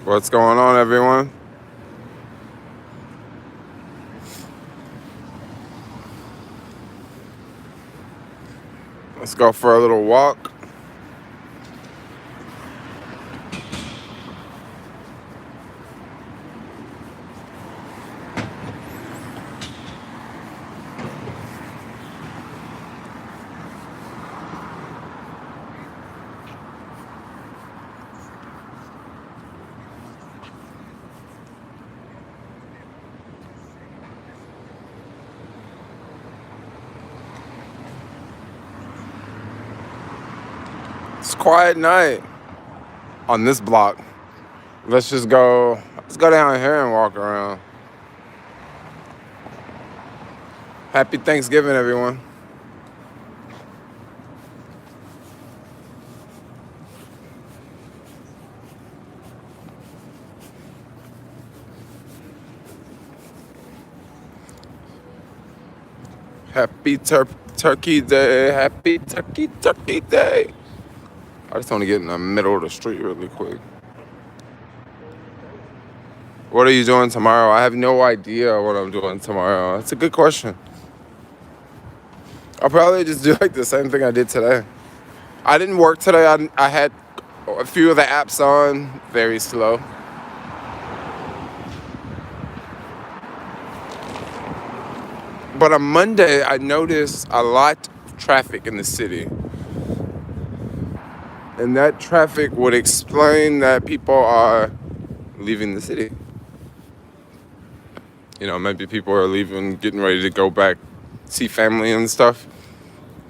What's going on, everyone? Let's go for a little walk. It's a quiet night on this block. Let's go down here and walk around. Happy Thanksgiving, everyone. Happy Turkey Day. Happy Turkey Day. I just want to get in the middle of the street really quick. What are you doing tomorrow? I have no idea what I'm doing tomorrow. That's a good question. I'll probably just do like the same thing I did today. I didn't work today. I had a few of the apps on, very slow. But on Monday, I noticed a lot of traffic in the city. And that traffic would explain that people are leaving the city. You know, maybe people are leaving, getting ready to go back, see family and stuff,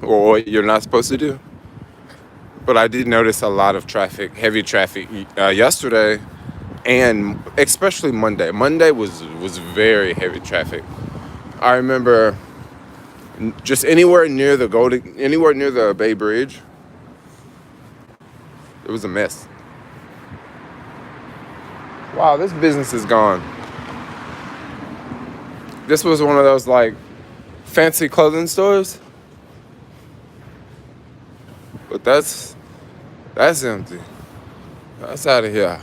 or what you're not supposed to do. But I did notice a lot of traffic, heavy traffic yesterday, and especially Monday. Monday was very heavy traffic. I remember just anywhere near the Bay Bridge, it was a mess. Wow, this business is gone. This was one of those like fancy clothing stores, but that's empty. That's out of here.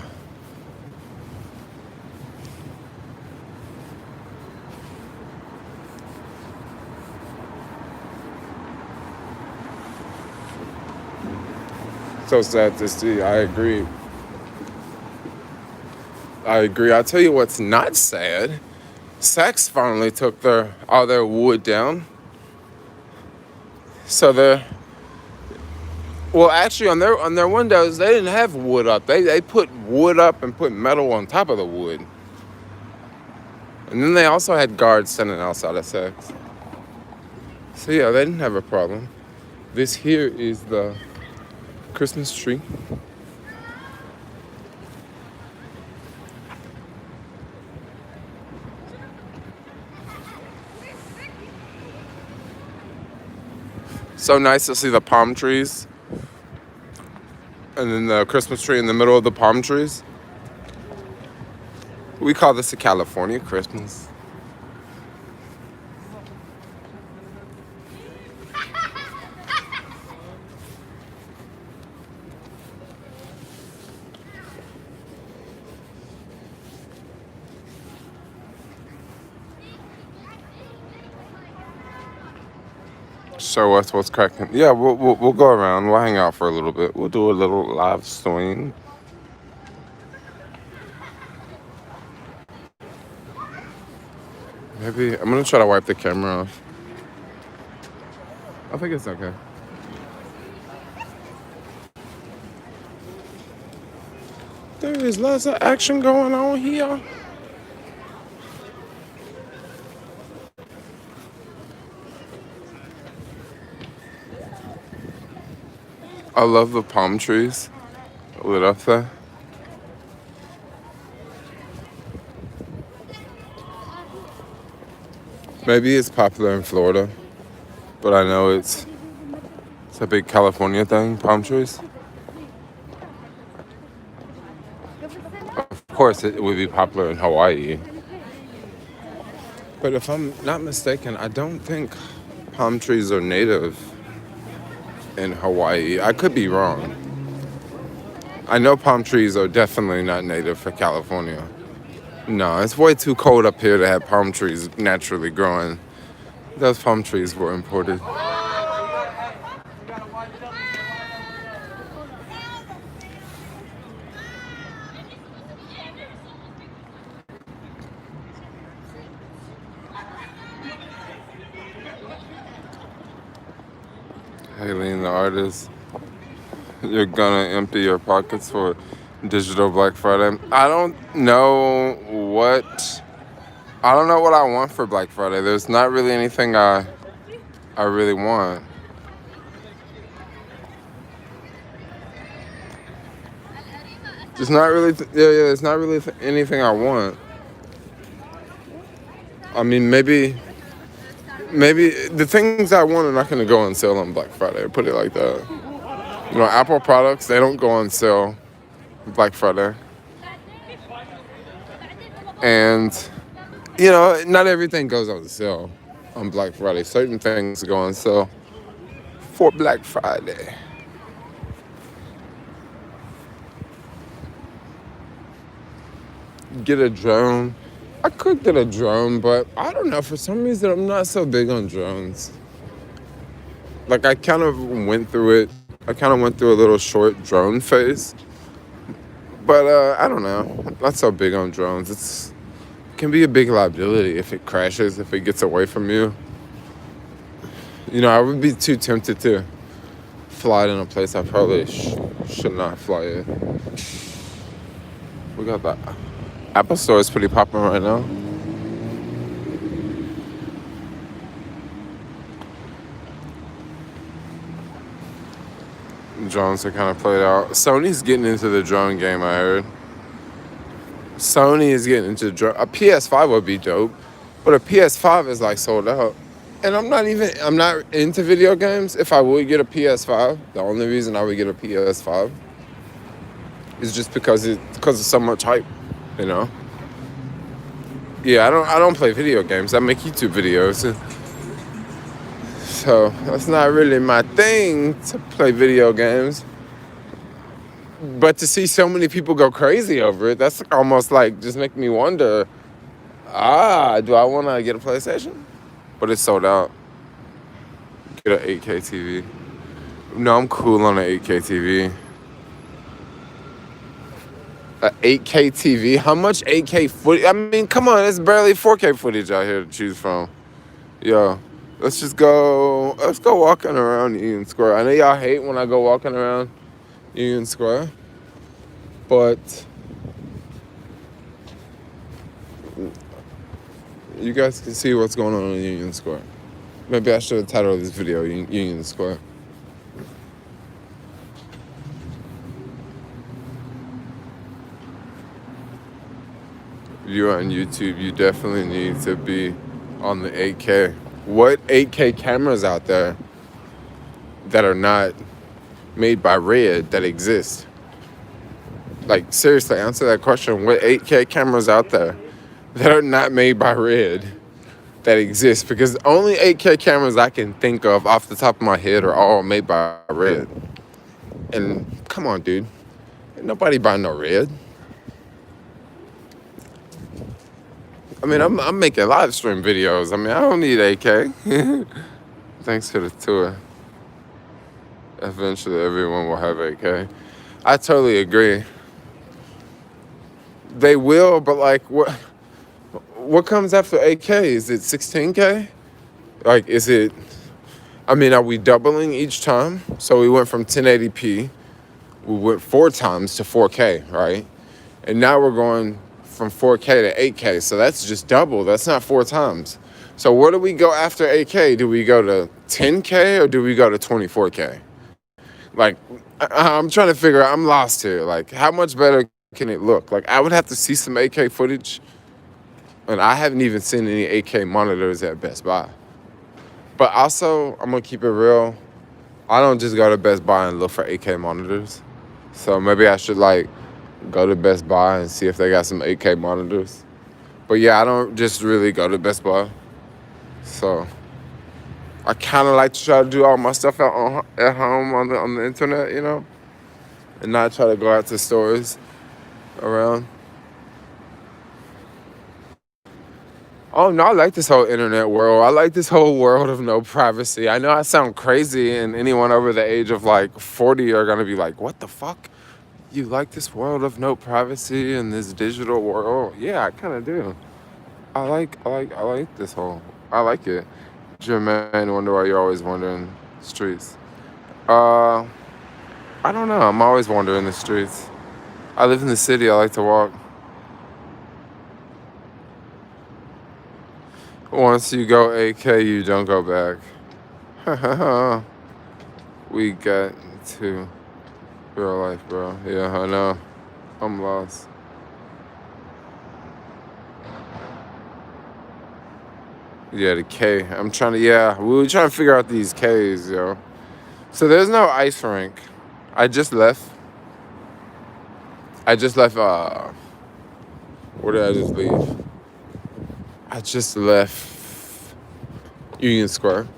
So sad to see. I agree. I'll tell you what's not sad. Saks finally took all their wood down. So actually on their windows they didn't have wood up. They put wood up and put metal on top of the wood. And then they also had guards standing outside of Saks. So yeah, they didn't have a problem. This here is the Christmas tree. So nice to see the palm trees. And then the Christmas tree in the middle of the palm trees. We call this a California Christmas. So what's cracking? Yeah, we'll go around. We'll hang out for a little bit. We'll do a little live stream. Maybe I'm gonna try to wipe the camera off. I think it's okay. There is lots of action going on here. I love the palm trees lit up there. Maybe it's popular in Florida, but I know it's a big California thing, palm trees. Of course, it would be popular in Hawaii. But if I'm not mistaken, I don't think palm trees are native in Hawaii. I could be wrong. I know palm trees are definitely not native for California. No, it's way too cold up here to have palm trees naturally growing. Those palm trees were imported. Haley, the artist, you're gonna empty your pockets for digital Black Friday. I don't know what I want for Black Friday. There's not really anything I really want. There's not really there's not really anything I want. I mean, maybe the things I want are not going to go on sale on Black Friday. Put it like that. You know, Apple products, they don't go on sale Black Friday. And, you know, not everything goes on sale on Black Friday. Certain things go on sale for Black Friday. Get a drone. I could get a drone, but I don't know. For some reason, I'm not so big on drones. Like, I kind of went through it. I kind of went through a little short drone phase. But I don't know. Not so big on drones. It can be a big liability if it crashes, if it gets away from you. You know, I would be too tempted to fly it in a place I probably should not fly it. We got that. Apple Store is pretty popping right now. Drones are kind of played out. Sony's getting into the drone game, I heard. Sony is getting into drone. A PS5 would be dope, but a PS5 is like sold out. And I'm not into video games. If I would get a PS5, the only reason I would get a PS5 is just because of so much hype, you know. Yeah, I don't play video games. I make YouTube videos. So that's not really my thing to play video games. But to see so many people go crazy over it, that's almost like just make me wonder, do I want to get a PlayStation? But it's sold out. Get an 8K TV. No, I'm cool on an 8K TV. A 8K TV? How much 8K footage? I mean, come on, it's barely 4K footage out here to choose from. Yo, let's go walking around Union Square. I know y'all hate when I go walking around Union Square, but you guys can see what's going on in Union Square. Maybe I should have titled this video Union Square. If you're on YouTube, you definitely need to be on the 8K. What 8K cameras out there that are not made by Red that exist? Like, seriously, answer that question. What 8K cameras out there that are not made by Red that exist? Because the only 8K cameras I can think of off the top of my head are all made by Red. And come on, dude. Ain't nobody buying no Red. I mean, I'm making live stream videos. I mean, I don't need 8K. Thanks for the tour. Eventually, everyone will have 8K. I totally agree. They will, but like, what comes after 8K? Is it 16K? Like, are we doubling each time? So we went from 1080p, we went 4 times to 4K, right? And now we're going from 4K to 8K, so that's just double. That's not 4 times. So where do we go after 8K? Do we go to 10K or do we go to 24K? Like, I'm trying to figure out, I'm lost here. Like, how much better can it look? Like, I would have to see some 8K footage, and I haven't even seen any 8K monitors at Best Buy. But also, I'm gonna keep it real, I don't just go to Best Buy and look for 8K monitors. So maybe I should go to Best Buy and see if they got some 8K monitors. But yeah, I don't just really go to Best Buy. So I kind of like to try to do all my stuff at home on the internet, you know. and not try to go out to stores around. Oh no, I like this whole internet world. I like this whole world of no privacy. I know I sound crazy, and anyone over the age of like 40 are gonna be like, "What the fuck? You like this world of no privacy and this digital world?" Yeah, I kind of do. I like this whole. I like it. Jermaine, wonder why you're always wandering streets. Uh, I don't know. I'm always wandering the streets. I live in the city. I like to walk. Once you go AK, you don't go back. We got to real life, bro. Yeah, I know. I'm lost. Yeah, the K. I'm trying to. Yeah, we were trying to figure out these Ks, yo. So there's no ice rink. I just left. I just left. Where did I just leave? I just left Union Square.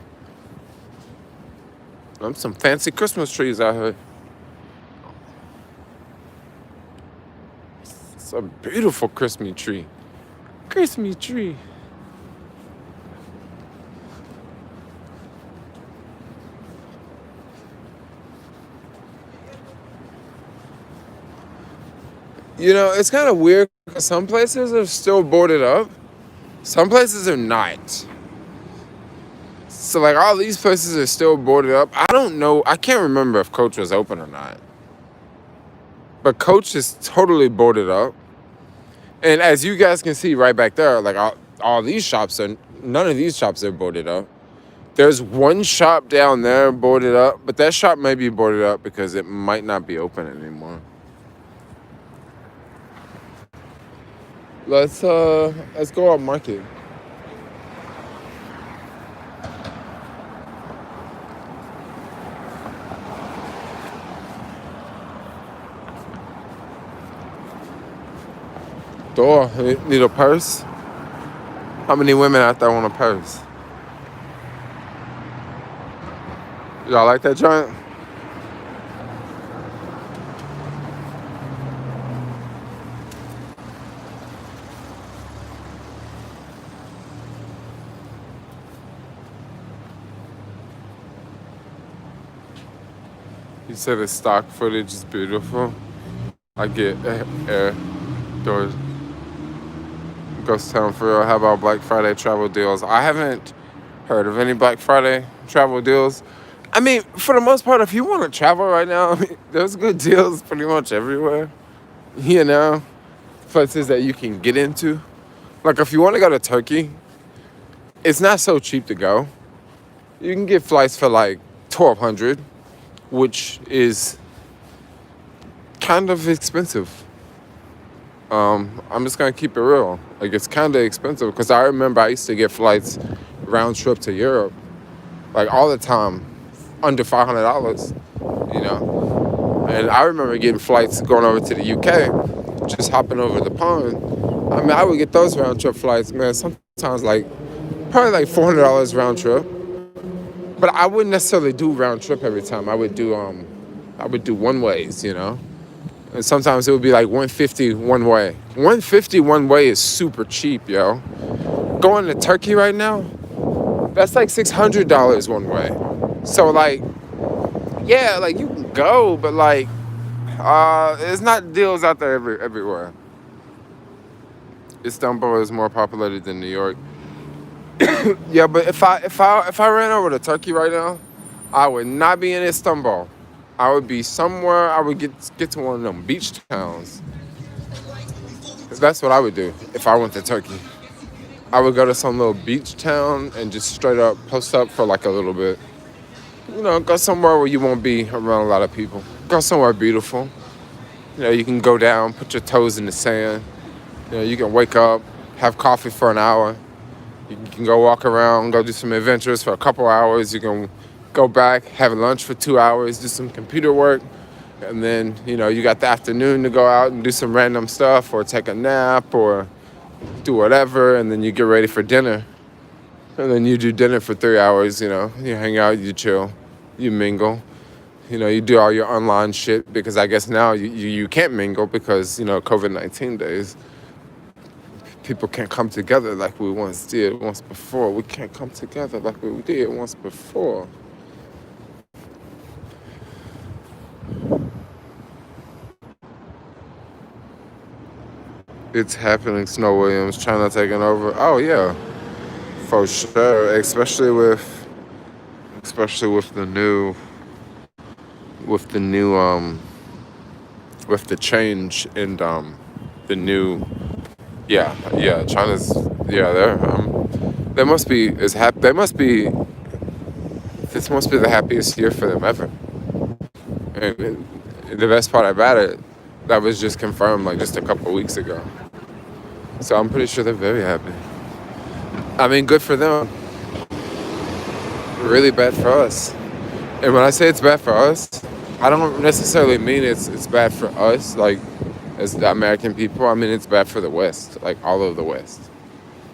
Some fancy Christmas trees out here. It's a beautiful Christmas tree. Christmas tree. You know, it's kind of weird because some places are still boarded up. Some places are not. So, like, all these places are still boarded up. I don't know. I can't remember if Coach was open or not. But Coach is totally boarded up. And as you guys can see right back there, like, all these shops are, none of these shops are boarded up. There's one shop down there boarded up, but that shop may be boarded up because it might not be open anymore. Let's go out market. Door. Need a purse? How many women out there want a purse? Y'all like that joint? You said the stock footage is beautiful. I get air doors. Ghost town for real. How about Black Friday travel deals? I haven't heard of any Black Friday travel deals. I mean, for the most part, if you want to travel right now, I mean, there's good deals pretty much everywhere. You know, places that you can get into. Like if you want to go to Turkey, it's not so cheap to go. You can get flights for like 1,200, which is kind of expensive. I'm just gonna keep it real. Like it's kind of expensive because I remember I used to get flights round trip to Europe, like all the time, under $500. You know, and I remember getting flights going over to the UK, just hopping over the pond. I mean, I would get those round trip flights, man. Sometimes like probably like $400 round trip. But I wouldn't necessarily do round trip every time. I would do one ways, you know. And sometimes it would be like 150 one way. 150 one way is super cheap, yo. Going to Turkey right now, that's like $600 one way. So like, yeah, like you can go, but like, there's not deals out there everywhere. Istanbul is more populated than New York. Yeah, but if I ran over to Turkey right now, I would not be in Istanbul. I would be somewhere. I would get to one of them beach towns. That's what I would do if I went to Turkey. I would go to some little beach town and just straight up post up for like a little bit. You know, go somewhere where you won't be around a lot of people. Go somewhere beautiful. You know, you can go down, put your toes in the sand. You know, you can wake up, have coffee for an hour. You can go walk around, go do some adventures for a couple hours. You can go back, have lunch for 2 hours, do some computer work. And then, you know, you got the afternoon to go out and do some random stuff or take a nap or do whatever. And then you get ready for dinner. And then you do dinner for 3 hours, you know. You hang out, you chill, you mingle. You do all your online shit because I guess now you can't mingle because, COVID-19 days. People can't come together like we once did once before. We can't come together like we did once before. It's happening, Snow Williams, China taking over. Oh yeah, for sure. Especially with with the change and the new. Yeah. China's they must be as happy. They must be. This must be the happiest year for them ever. And the best part about it, that was just confirmed like just a couple weeks ago. So I'm pretty sure they're very happy. I mean, good for them. Really bad for us. And when I say it's bad for us, I don't necessarily mean it's bad for us, like as the American people. I mean it's bad for the West, like all of the West.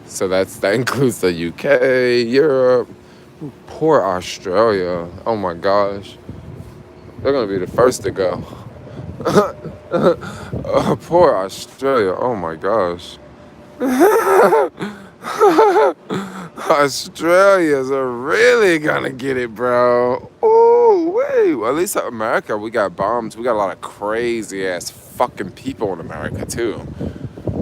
So that includes the UK, Europe. Poor Australia. Oh my gosh. They're gonna be the first to go. Poor Australia. Oh my gosh. Australians are really gonna get it, bro. Oh, wait. Well, at least in America, we got bombs. We got a lot of crazy ass fucking people in America, too.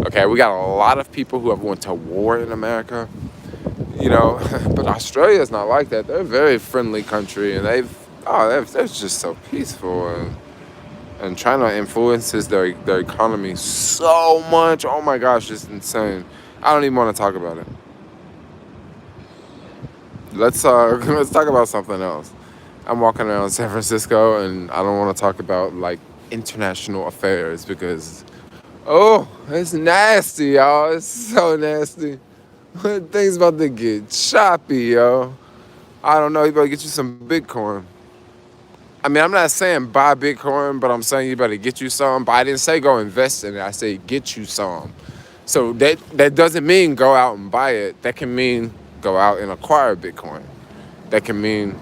Okay, we got a lot of people who have went to war in America. But Australia's not like that. They're a very friendly country, and they're just so peaceful. And China influences their economy so much. Oh my gosh, it's insane. I don't even want to talk about it. Let's talk about something else. I'm walking around San Francisco, and I don't want to talk about like international affairs because, it's nasty, y'all. It's so nasty. Things about to get choppy, yo. I don't know. You better get you some Bitcoin. I mean, I'm not saying buy Bitcoin, but I'm saying you better get you some. But I didn't say go invest in it. I say get you some. So that doesn't mean go out and buy it. That can mean go out and acquire Bitcoin. That can mean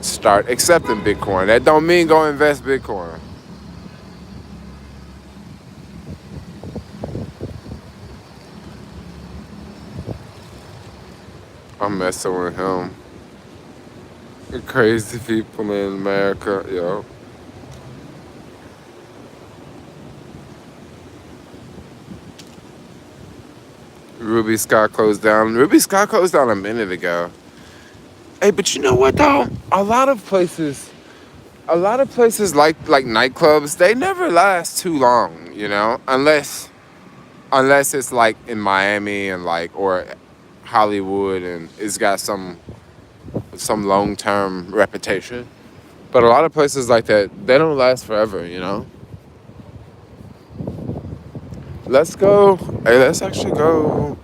start accepting Bitcoin. That don't mean go invest Bitcoin. I'm messing with him. Crazy people in America, yo. Ruby Sky closed down. Ruby Sky closed down a minute ago. Hey, but you know what though? A lot of places like nightclubs, they never last too long, unless it's like in Miami and or Hollywood and it's got some long-term reputation. But a lot of places like that, they don't last forever, Let's go. Hey, let's actually go.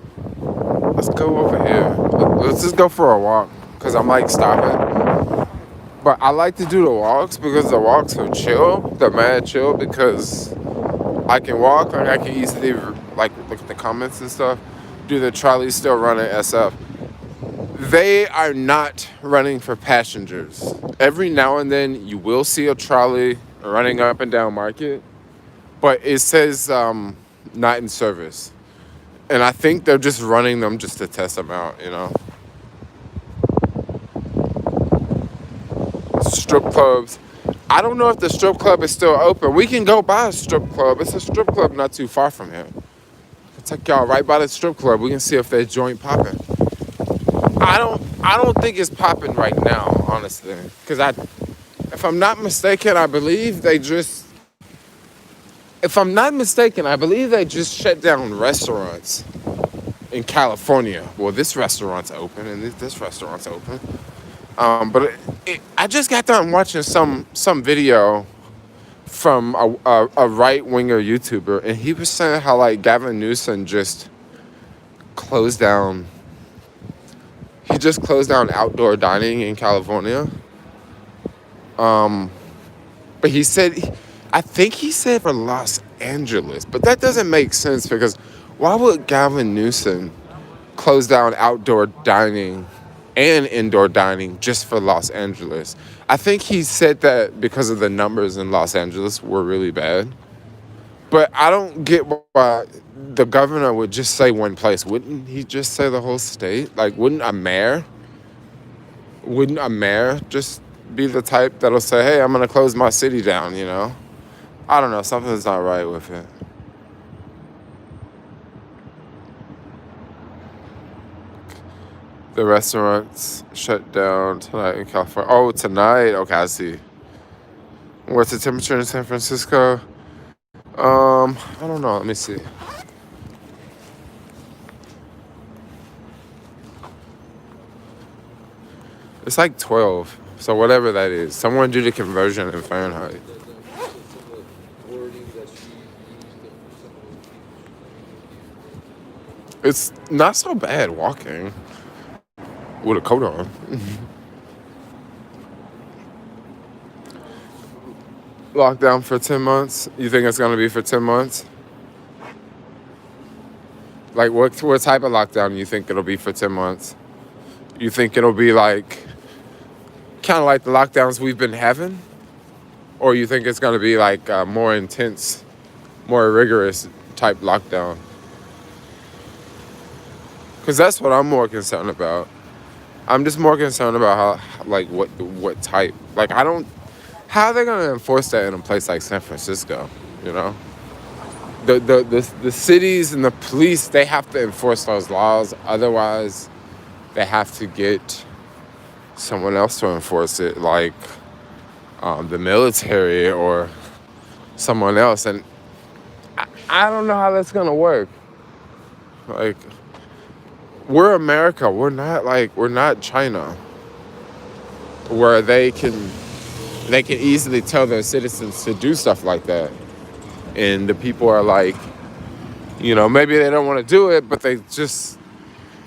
Let's go over here. Let's just go for a walk because I might stop it. But I like to do the walks because the walks are chill. They're mad chill because I can walk and I can easily look at the comments and stuff. Do the trolley still running SF? They are not running for passengers. Every now and then you will see a trolley running up and down Market, but it says not in service. And I think they're just running them just to test them out, Strip clubs. I don't know if the strip club is still open. We can go by a strip club. It's a strip club not too far from here. I'll take y'all right by the strip club. We can see if that joint popping. I don't think it's popping right now, honestly. Because if I'm not mistaken, I believe they just shut down restaurants in California. Well, this restaurant's open and this restaurant's open. But I just got done watching some video from a right-winger YouTuber, and he was saying how Gavin Newsom just closed down. He just closed down outdoor dining in California. But I think he said for Los Angeles, but that doesn't make sense because why would Gavin Newsom close down outdoor dining and indoor dining just for Los Angeles. I think he said that because of the numbers in Los Angeles were really bad. But I don't get why the governor would just say one place. Wouldn't he just say the whole state? Like, wouldn't a mayor just be the type that'll say, hey, I'm going to close my city down, you know? I don't know. Something's not right with it. The restaurants shut down tonight in California. Oh, tonight? Okay, I see. What's the temperature in San Francisco? I don't know. Let me see. It's like 12. So whatever that is. Someone do the conversion in Fahrenheit. It's not so bad walking with a coat on. Lockdown for 10 months? You think it's going to be for 10 months? Like, what type of lockdown do you think it'll be for 10 months? You think it'll be like, kind of like the lockdowns we've been having? Or you think it's going to be like a more intense, more rigorous type lockdown? Because that's what I'm more concerned about. I'm just more concerned about how, like, what type. Like, how are they going to enforce that in a place like San Francisco, you know? The cities and the police, they have to enforce those laws. Otherwise, they have to get someone else to enforce it, like the military or someone else. And I don't know how that's going to work. Like, we're America. We're not China, where they can easily tell their citizens to do stuff like that. And the people are like, you know, maybe they don't want to do it, but they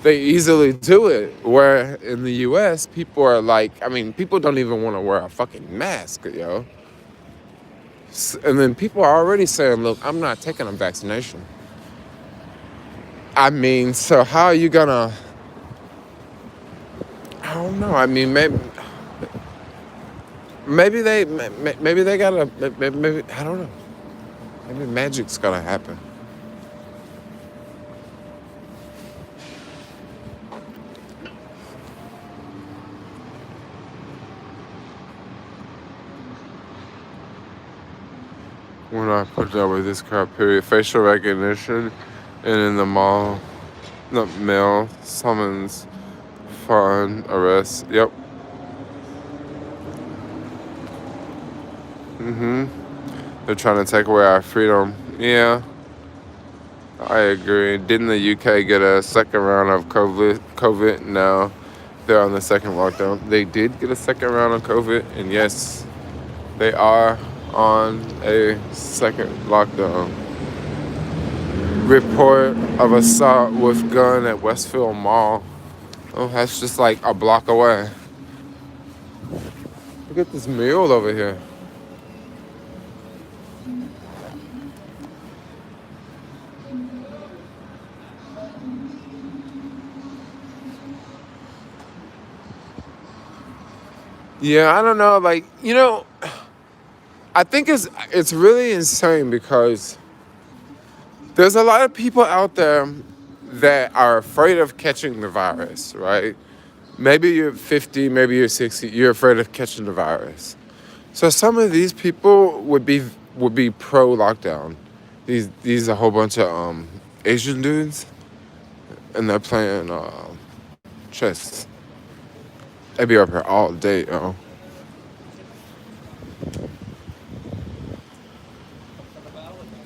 easily do it. Where in the US, people are like, I mean, people don't even want to wear a fucking mask, yo. And then people are already saying, look, I'm not taking a vaccination. I mean, so how are you gonna, I don't know. I mean, maybe they gotta, maybe, I don't know. Maybe magic's gonna happen. We're not put up with this crap, period. Facial recognition and in the mall, no, mail, summons, fine, arrest. Yep. They're trying to take away our freedom. Yeah, I agree. Didn't the UK get a second round of COVID? No, they're on the second lockdown. They did get a second round of COVID, and yes, they are on a second lockdown. Report of assault with gun at Westfield Mall. Oh, that's just like a block away. Look at this mule over here. Yeah, I don't know. Like, you know, I think it's really insane because there's a lot of people out there that are afraid of catching the virus, right? Maybe you're 50, maybe you're 60, you're afraid of catching the virus. So some of these people would be pro lockdown. These a whole bunch of Asian dudes, and they're playing chess. They be up here all day, yo.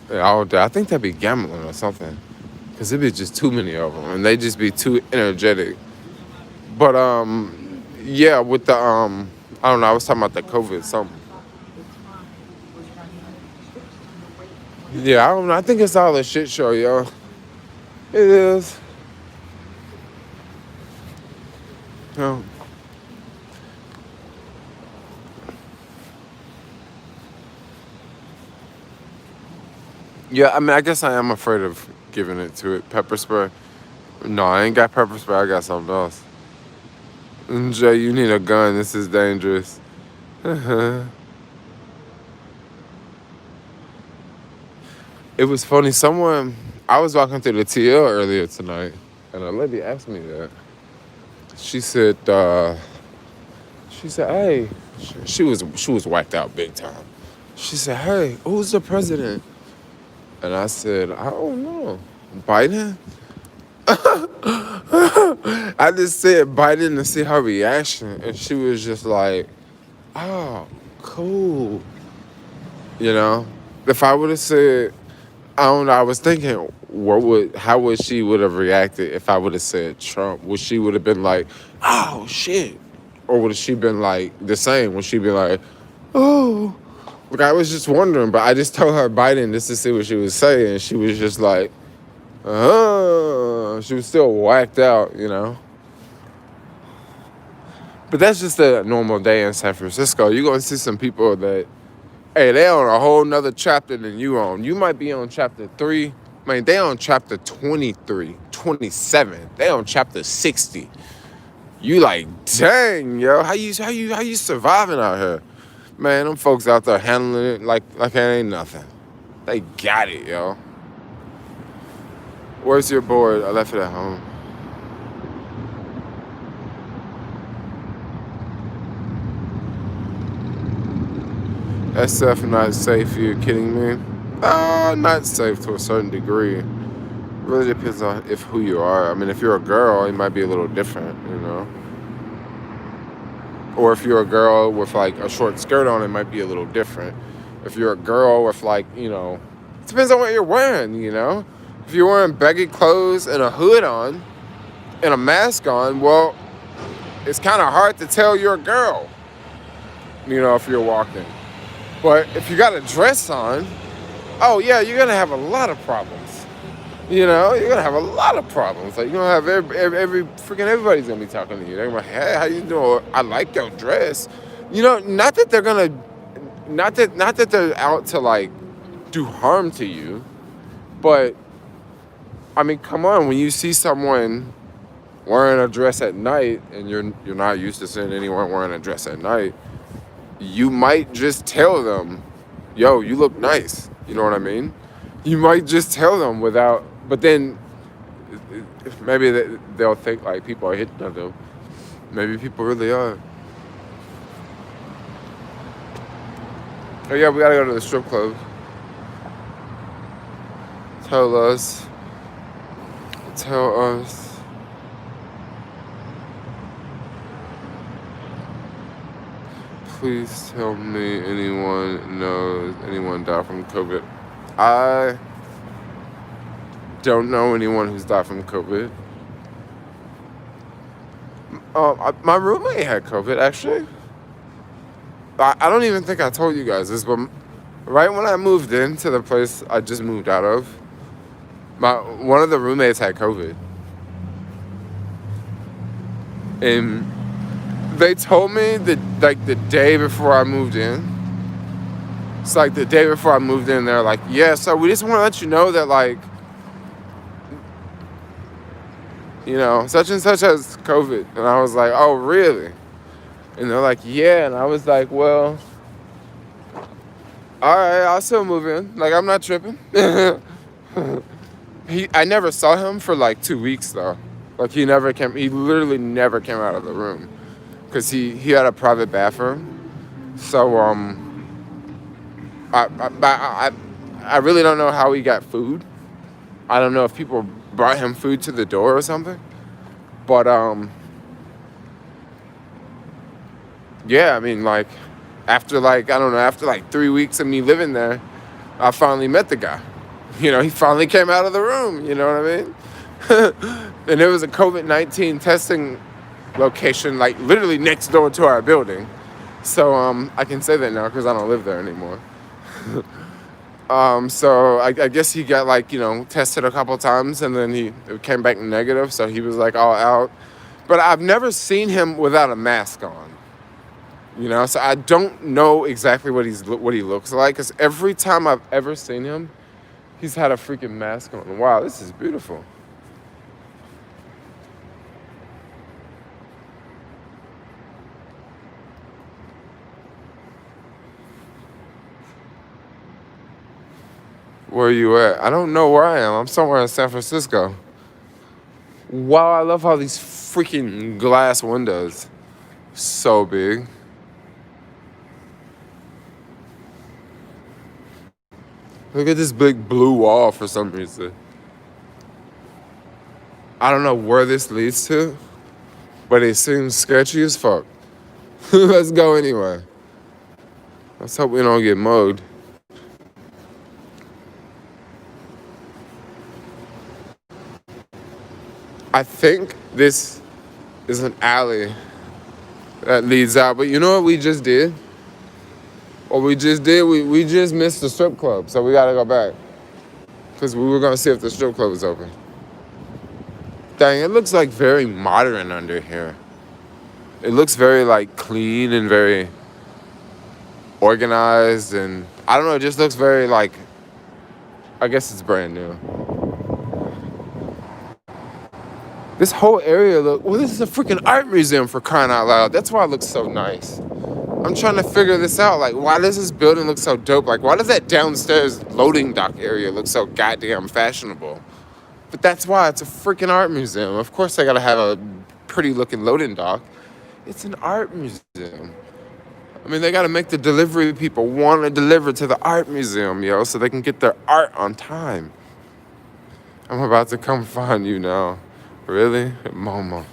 Yeah, all day. I think they be gambling or something, cause it be just too many of them, and they just be too energetic. But yeah, with the I don't know. I was talking about the COVID something. Yeah, I don't know. I think it's all a shit show, yo. It is. Yo. Yeah, I mean, I guess I am afraid of giving it to it. Pepper spray. No, I ain't got pepper spray. I got something else. Jay, you need a gun. This is dangerous. It was funny. I was walking through the TL earlier tonight, and a lady asked me that. She said, hey, she was whacked out big time. She said, hey, who's the president? And I said, I don't know. Biden? I just said Biden to see her reaction, and she was just like, oh, cool. You know, if I would have said, I don't know, I was thinking, how would she would have reacted if I would have said Trump? Would she would have been like, oh shit, or would she been like the same? Would she be like, oh? Like I was just wondering, but I just told her Biden just to see what she would say, and she was just like, she was still whacked out, you know. But that's just a normal day in San Francisco. You're gonna see some people that, hey, they on a whole nother chapter than you on. You might be on chapter 3. Man, they on chapter 23, 27. They on chapter 60. You like, dang, yo, how you surviving out here? Man, them folks out there handling it like it ain't nothing. They got it, yo. Where's your board? I left it at home. SF not safe, you kidding me? Not safe to a certain degree. Really depends on who you are. I mean, if you're a girl, it might be a little different, you know. Or if you're a girl with like a short skirt on, it might be a little different. If you're a girl with like, you know, it depends on what you're wearing, you know. If you're wearing baggy clothes and a hood on and a mask on, well, it's kind of hard to tell you're a girl, you know, if you're walking. But if you got a dress on, oh yeah, you're gonna have a lot of problems. You know, you're gonna have a lot of problems. Like you're gonna have every freaking everybody's gonna be talking to you. They're gonna be like, hey, how you doing? I like your dress. You know, not that they're out to like do harm to you, but I mean, come on, when you see someone wearing a dress at night and you're not used to seeing anyone wearing a dress at night, you might just tell them, yo, you look nice. You know what I mean? You might just tell them without, but then maybe they'll think like people are hitting on them. Maybe people really are. Oh yeah, we gotta go to the strip club. Tell us. Please tell me anyone died from COVID. I don't know anyone who's died from COVID. My roommate had COVID, actually. I don't even think I told you guys this, but right when I moved into the place I just moved out of, one of the roommates had COVID. And they told me that like the day before I moved in. It's like the day before I moved in, they're like, yeah, so we just want to let you know that like, you know, such and such has COVID. And I was like, oh, really? And they're like, yeah. And I was like, well, all right, I'll still move in. Like, I'm not tripping. I never saw him for like 2 weeks though. Like he literally never came out of the room. Because he had a private bathroom. So, I really don't know how he got food. I don't know if people brought him food to the door or something. But, yeah, I mean, like, after 3 weeks of me living there, I finally met the guy. You know, he finally came out of the room, you know what I mean? And it was a COVID-19 testing location, like, literally next door to our building. So, I can say that now because I don't live there anymore. So I guess he got, like, you know, tested a couple times and then it came back negative. So he was, like, all out. But I've never seen him without a mask on. You know, so I don't know exactly what he looks like. Because every time I've ever seen him, he's had a freaking mask on. Wow, this is beautiful. Where are you at? I don't know where I am. I'm somewhere in San Francisco. Wow, I love all these freaking glass windows. So big. Look at this big blue wall for some reason. I don't know where this leads to, but it seems sketchy as fuck. Let's go anyway. Let's hope we don't get mugged. I think this is an alley that leads out. But you know what we just did? What we just did, we just missed the strip club. So we gotta go back. Because we were gonna see if the strip club was open. Dang, it looks like very modern under here. It looks very like clean and very organized, and I don't know, it just looks very like, I guess it's brand new. This whole area well, this is a freaking art museum for crying out loud. That's why it looks so nice. I'm trying to figure this out. Like, why does this building look so dope? Like, why does that downstairs loading dock area look so goddamn fashionable? But that's why it's a freaking art museum. Of course they gotta have a pretty looking loading dock. It's an art museum. I mean, they gotta make the delivery people want to deliver to the art museum, yo, so they can get their art on time. I'm about to come find you now. Really? Momo.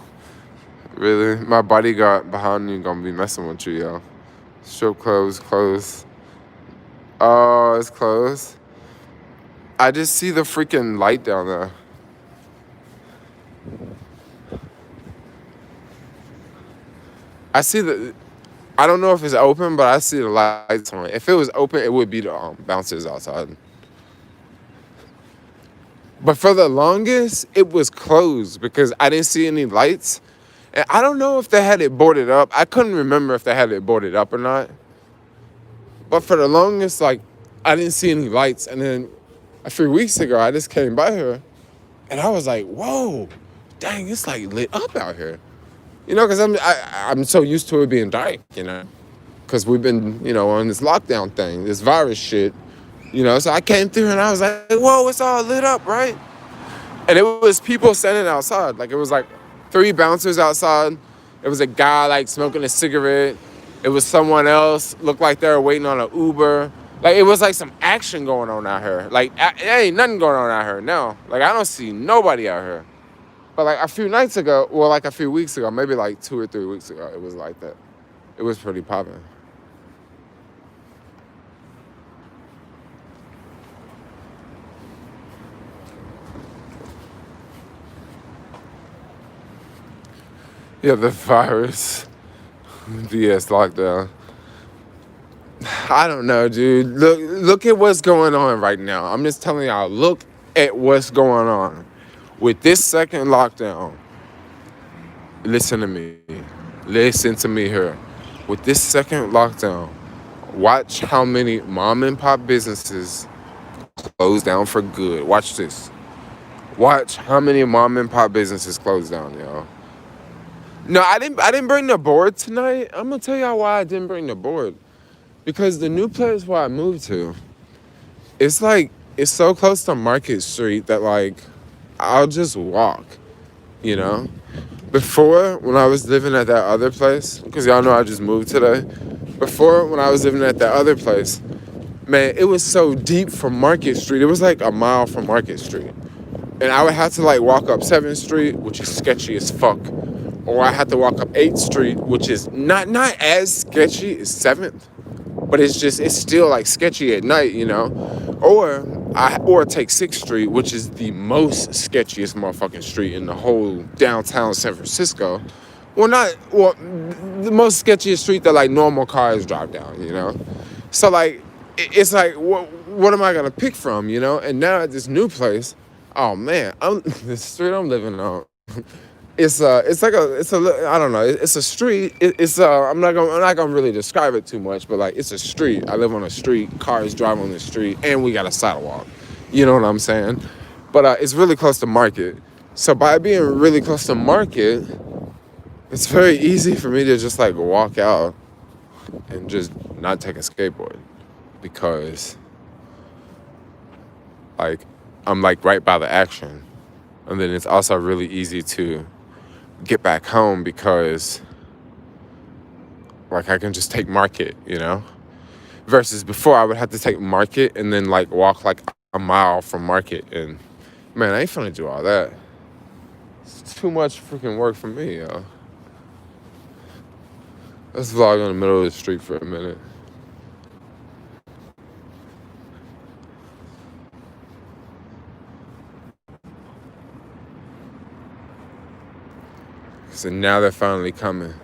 Really? My bodyguard behind you gonna be messing with you, yo. Strip closed. Oh, it's closed. I just see the freaking light down there. I see I don't know if it's open, but I see the lights on it. If it was open, it would be the bouncers outside. But for the longest, it was closed because I didn't see any lights. And I don't know if they had it boarded up. I couldn't remember if they had it boarded up or not. But for the longest, like, I didn't see any lights. And then a few weeks ago, I just came by here. And I was like, whoa, dang, it's like lit up out here. You know, because I'm so used to it being dark, you know. Because we've been, you know, on this lockdown thing, this virus shit. You know, so I came through and I was like, whoa, it's all lit up, right? And it was people standing outside. Like, it was like 3 bouncers outside. It was a guy, like, smoking a cigarette. It was someone else, looked like they were waiting on an Uber. Like, it was like some action going on out here. Like, there ain't nothing going on out here now. Like, I don't see nobody out here. But, like, a few nights ago, well, like a few weeks ago, maybe like 2 or 3 weeks ago, it was like that. It was pretty popping. Yeah, the virus. BS lockdown. I don't know, dude. Look at what's going on right now. I'm just telling y'all, look at what's going on. With this second lockdown, listen to me. Listen to me here. With this second lockdown, watch how many mom and pop businesses close down for good. Watch this. Watch how many mom and pop businesses close down, y'all. No, I didn't bring the board tonight. I'm gonna tell y'all why I didn't bring the board. Because the new place where I moved to, it's so close to Market Street that, like, I'll just walk, you know? Before, when I was living at that other place, because y'all know I just moved today. Before, when I was living at that other place, man, it was so deep from Market Street. It was like a mile from Market Street. And I would have to, like, walk up 7th Street, which is sketchy as fuck. Or I had to walk up 8th Street, which is not as sketchy as 7th. But it's still, like, sketchy at night, you know? Or take 6th Street, which is the most sketchiest motherfucking street in the whole downtown San Francisco. The most sketchiest street that, like, normal cars drive down, you know? So, like, it's like, what am I gonna pick from, you know? And now at this new place, oh man, the street I'm living on. It's I don't know. It's a street. I'm not gonna really describe it too much, but, like, it's a street. I live on a street. Cars drive on the street, and we got a sidewalk. You know what I'm saying? But it's really close to Market. So by being really close to Market, it's very easy for me to just, like, walk out and just not take a skateboard, because Like, I'm like right by the action. And then it's also really easy to get back home because like I can just take Market, versus before I would have to take Market and then like walk like a mile from Market. And man, I ain't finna do all that. It's too much freaking work for me, yo. Let's vlog in the middle of the street for a minute. So now they're finally coming.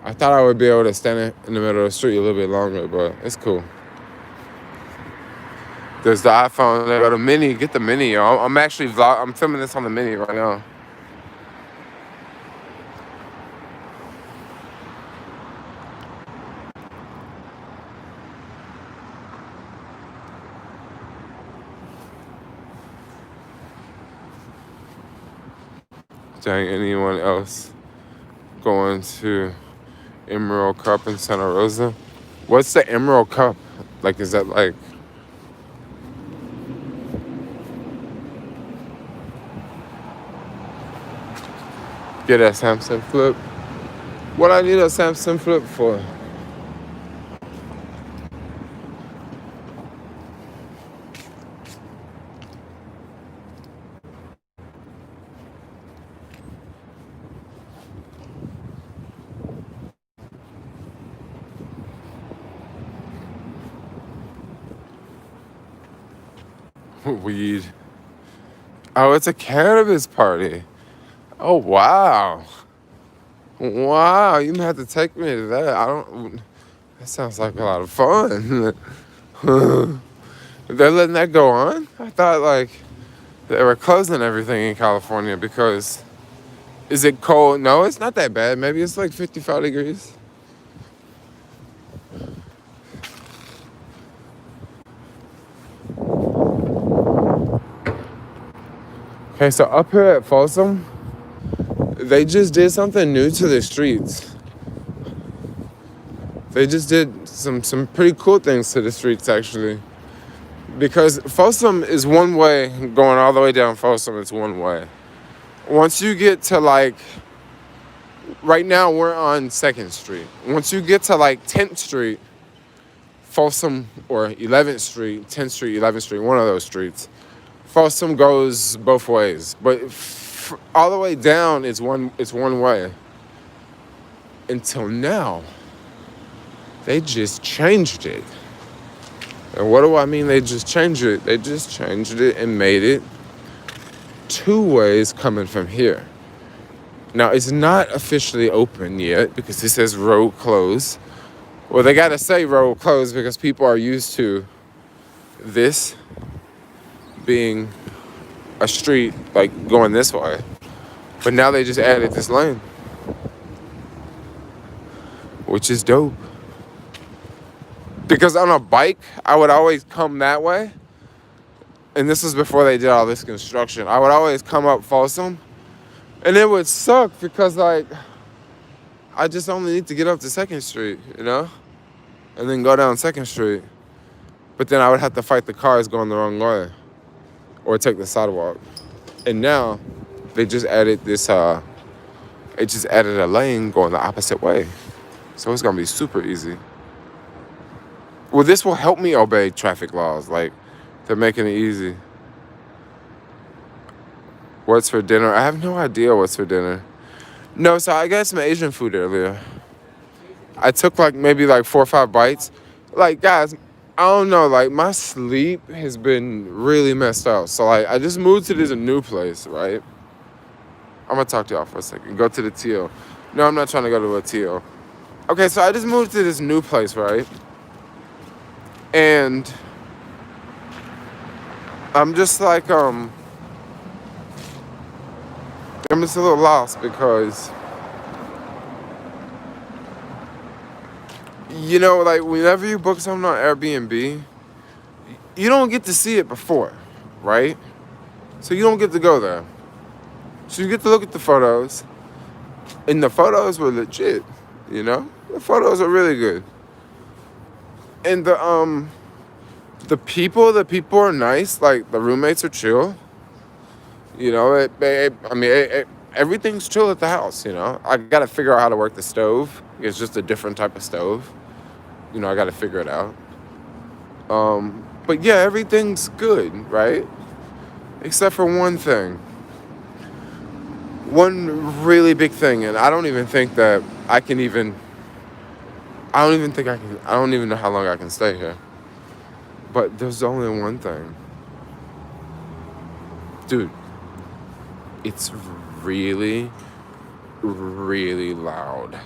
I thought I would be able to stand in the middle of the street a little bit longer, but it's cool. There's the iPhone. They got a mini. Get the mini, yo. I'm actually I'm filming this on the mini right now. Dang, anyone else going to Emerald Cup in Santa Rosa? What's the Emerald Cup? Like, is that like... Get a Samsung Flip? What I need a Samsung Flip for? Weed. Oh, it's a cannabis party. Oh, wow. Wow, you have to take me to that. That sounds like a lot of fun. They're letting that go on? I thought, like, they were closing everything in California because... Is it cold? No, it's not that bad. Maybe it's like 55 degrees. Okay, so up here at Folsom, they just did something new to the streets. They just did some pretty cool things to the streets, actually. Because Folsom is one way, going all the way down Folsom, it's one way. Once you get to like, right now we're on 2nd Street. Once you get to like 10th Street, Folsom, or 11th Street, 10th Street, 11th Street, one of those streets, Folsom goes both ways. But all the way down, it's one way. Until now, they just changed it. And what do I mean they just changed it? They just changed it and made it 2 ways coming from here. Now, it's not officially open yet because it says road closed. Well, they gotta say road closed because people are used to this being a street, like going this way. But now they just added this lane, which is dope. Because on a bike, I would always come that way. And this was before they did all this construction. I would always come up Folsom. And it would suck because, like, I just only need to get up to 2nd Street, And then go down 2nd Street. But then I would have to fight the cars going the wrong way. Or take the sidewalk. And now, they just added this, it just added a lane going the opposite way. So it's going to be super easy. Well, this will help me obey traffic laws. Like, they're making it easy. What's for dinner? I have no idea what's for dinner. No, so I got some Asian food earlier. I took maybe 4 or 5 bites. Like, guys, I don't know. Like, my sleep has been really messed up. So, I just moved to this new place, right? I'm going to talk to y'all for a second. Go to the TL. No, I'm not trying to go to a TL. Okay, so I just moved to this new place, right? And I'm just I'm just a little lost because, whenever you book something on Airbnb, you don't get to see it before, right? So you don't get to go there. So you get to look at the photos, and the photos were legit, The photos are really good. And The people are nice. Like, the roommates are chill. You know, everything's chill at the house. You know, I got to figure out how to work the stove. It's just a different type of stove. You know, I got to figure it out. But yeah, everything's good, right? Except for one thing. One really big thing, and I don't even think that I can even. I don't even think I can. I don't even know how long I can stay here. But there's only one thing, dude. It's really, really loud.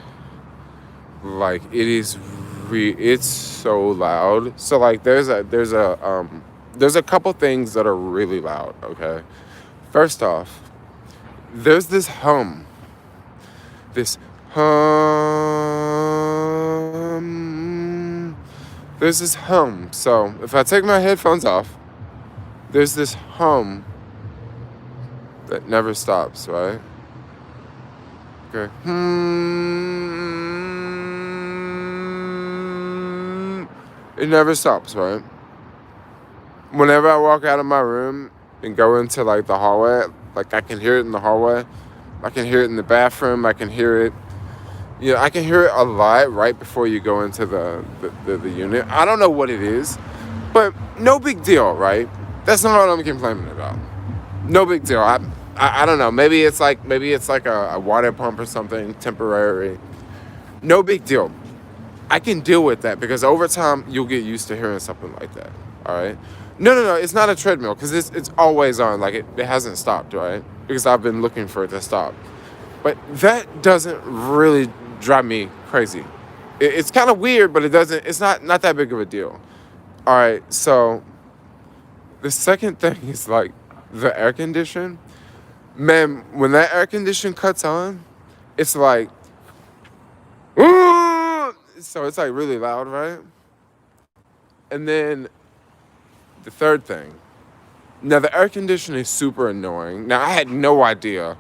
Like, it is it's so loud. So, like, there's a couple things that are really loud, okay? First off, there's this hum. This hum. There's this hum. So, if I take my headphones off, there's this hum that never stops, right? Okay. It never stops, right? Whenever I walk out of my room and go into, like, the hallway, like, I can hear it in the hallway. I can hear it in the bathroom. I can hear it. You know, I can hear it a lot right before you go into the unit. I don't know what it is, but no big deal, right? That's not what I'm complaining about. No big deal. I don't know. Maybe it's like a water pump or something temporary. No big deal. I can deal with that because over time you'll get used to hearing something like that. All right. No. It's not a treadmill because it's always on. Like, it hasn't stopped, right? Because I've been looking for it to stop. But that doesn't really drive me crazy. It's kind of weird, but it doesn't. It's not that big of a deal. All right. So the second thing is, like, the air condition. Man, when that air condition cuts on, it's like, so it's like really loud, right? And then the third thing. Now, the air conditioner is super annoying. Now, I had no idea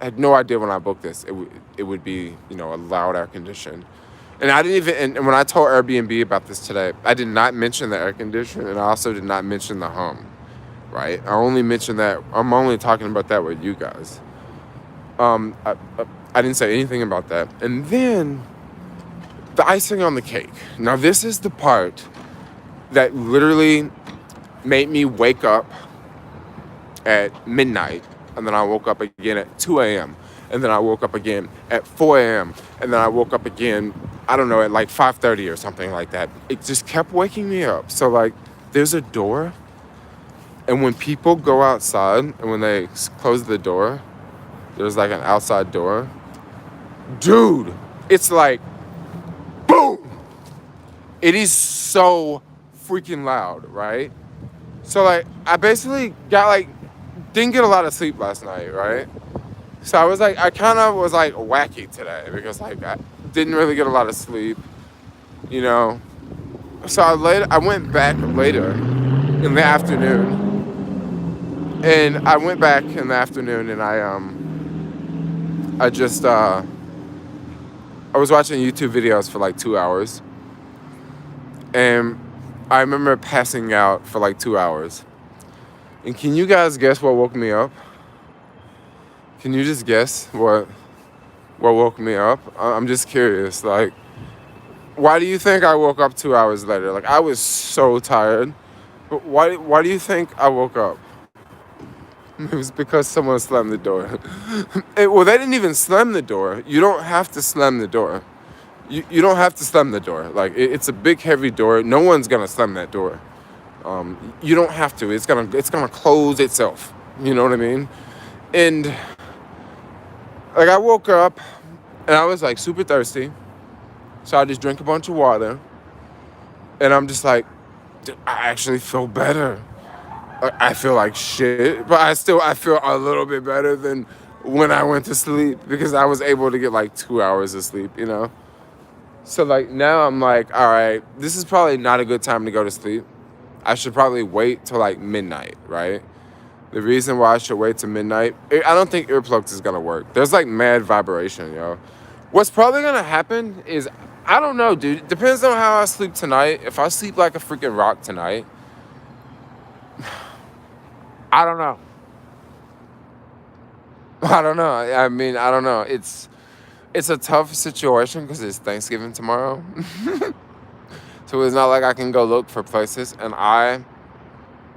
when I booked this it would be, you know, a loud air condition. And I didn't even, and when I told Airbnb about this today, I did not mention the air conditioner, and I also did not mention the hum, right? I only mentioned that, I'm only talking about that with you guys. I didn't say anything about that. And then the icing on the cake. Now, this is the part that literally made me wake up at midnight, and then I woke up again at 2 a.m., and then I woke up again at 4 a.m., and then I woke up again, I don't know, at like 5:30 or something like that. It just kept waking me up. So, like, there's a door, and when people go outside, and when they close the door, there's like an outside door. Dude, it's like, boom! It is so freaking loud, right? So, like, I basically didn't get a lot of sleep last night, right? So I kind of was like wacky today because, like, I didn't really get a lot of sleep, you know. So I went back later in the afternoon, and I went back in the afternoon, and I was watching YouTube videos for like 2 hours, and I remember passing out for like 2 hours. And can you guys guess what woke me up? Can you just guess what woke me up? I'm just curious. Like, why do you think I woke up 2 hours later? Like, I was so tired. But why do you think I woke up? It was because someone slammed the door. Well, they didn't even slam the door. You don't have to slam the door. You don't have to slam the door. Like, it's a big, heavy door. No one's gonna slam that door. You don't have to. It's gonna close itself. You know what I mean? And, like, I woke up and I was like super thirsty, so I just drank a bunch of water, and I'm just like, dude, I actually feel better. I feel like shit, but I feel a little bit better than when I went to sleep because I was able to get like 2 hours of sleep, you know? So, like, now I'm like, all right, this is probably not a good time to go to sleep. I should probably wait till like midnight, right? The reason why I should wait till midnight, I don't think earplugs is gonna work. There's like mad vibration, yo. What's probably gonna happen is I don't know, dude. It depends on how I sleep tonight. If I sleep like a freaking rock tonight, I don't know. I don't know. I mean, I don't know. It's a tough situation because it's Thanksgiving tomorrow. So it's not like I can go look for places. And I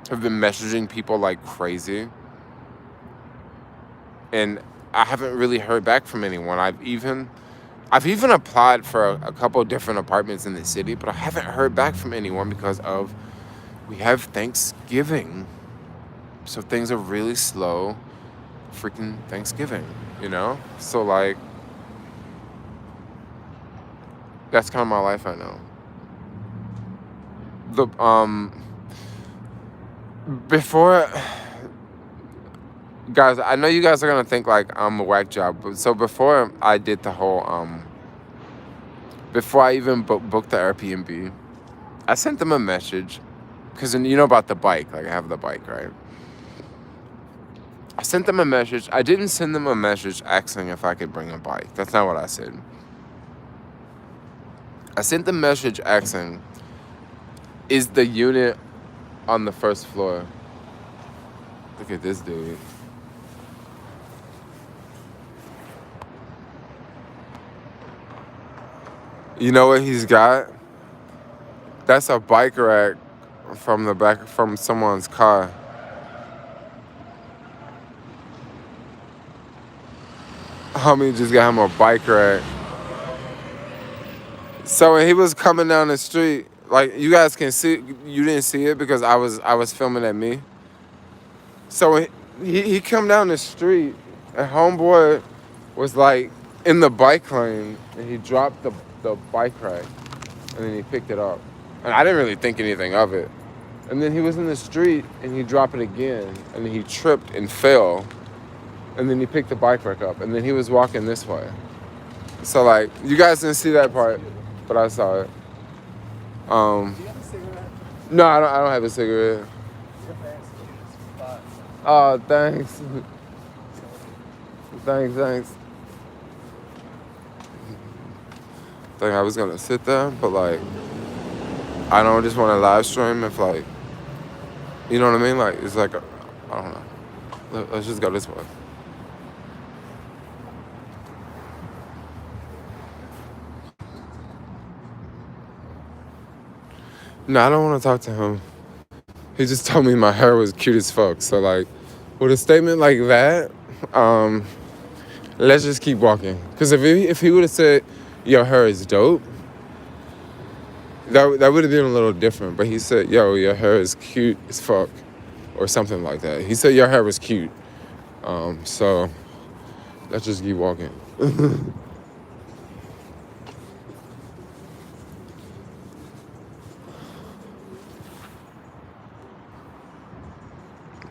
have been messaging people like crazy. And I haven't really heard back from anyone. I've even applied for a couple different apartments in the city, but I haven't heard back from anyone because of we have Thanksgiving. So things are really slow. Freaking Thanksgiving, you know? So like that's kind of my life right now. The before guys, I know you guys are gonna think like I'm a whack job, but so before I did the whole before I even booked the Airbnb, I sent them a message because you know about the bike, like I have the bike, right? I sent them a message. I didn't send them a message asking if I could bring a bike. That's not what I said. I sent the message asking, is the unit on the first floor? Look at this dude. You know what he's got? That's a bike rack from the back from someone's car. Homie just got him a bike rack. So when he was coming down the street, like you guys can see, you didn't see it because I was filming at me. So when he come down the street, and homeboy was like in the bike lane, and he dropped the bike rack, and then he picked it up, and I didn't really think anything of it. And then he was in the street, and he dropped it again, and then he tripped and fell, and then he picked the bike rack up, and then he was walking this way. So like you guys didn't see that part, but I saw it. Do you have a cigarette? No, I don't have a cigarette. Your parents do. Oh, thanks. Thanks. Think I was gonna sit there, but like, I don't just want to live stream if like, you know what I mean? Like, it's like, I don't know. Let's just go this way. No, I don't want to talk to him. He just told me my hair was cute as fuck. So like, with a statement like that, let's just keep walking. Because if he would have said, your hair is dope, that would have been a little different. But he said, yo, your hair is cute as fuck. Or something like that. He said your hair was cute. So let's just keep walking.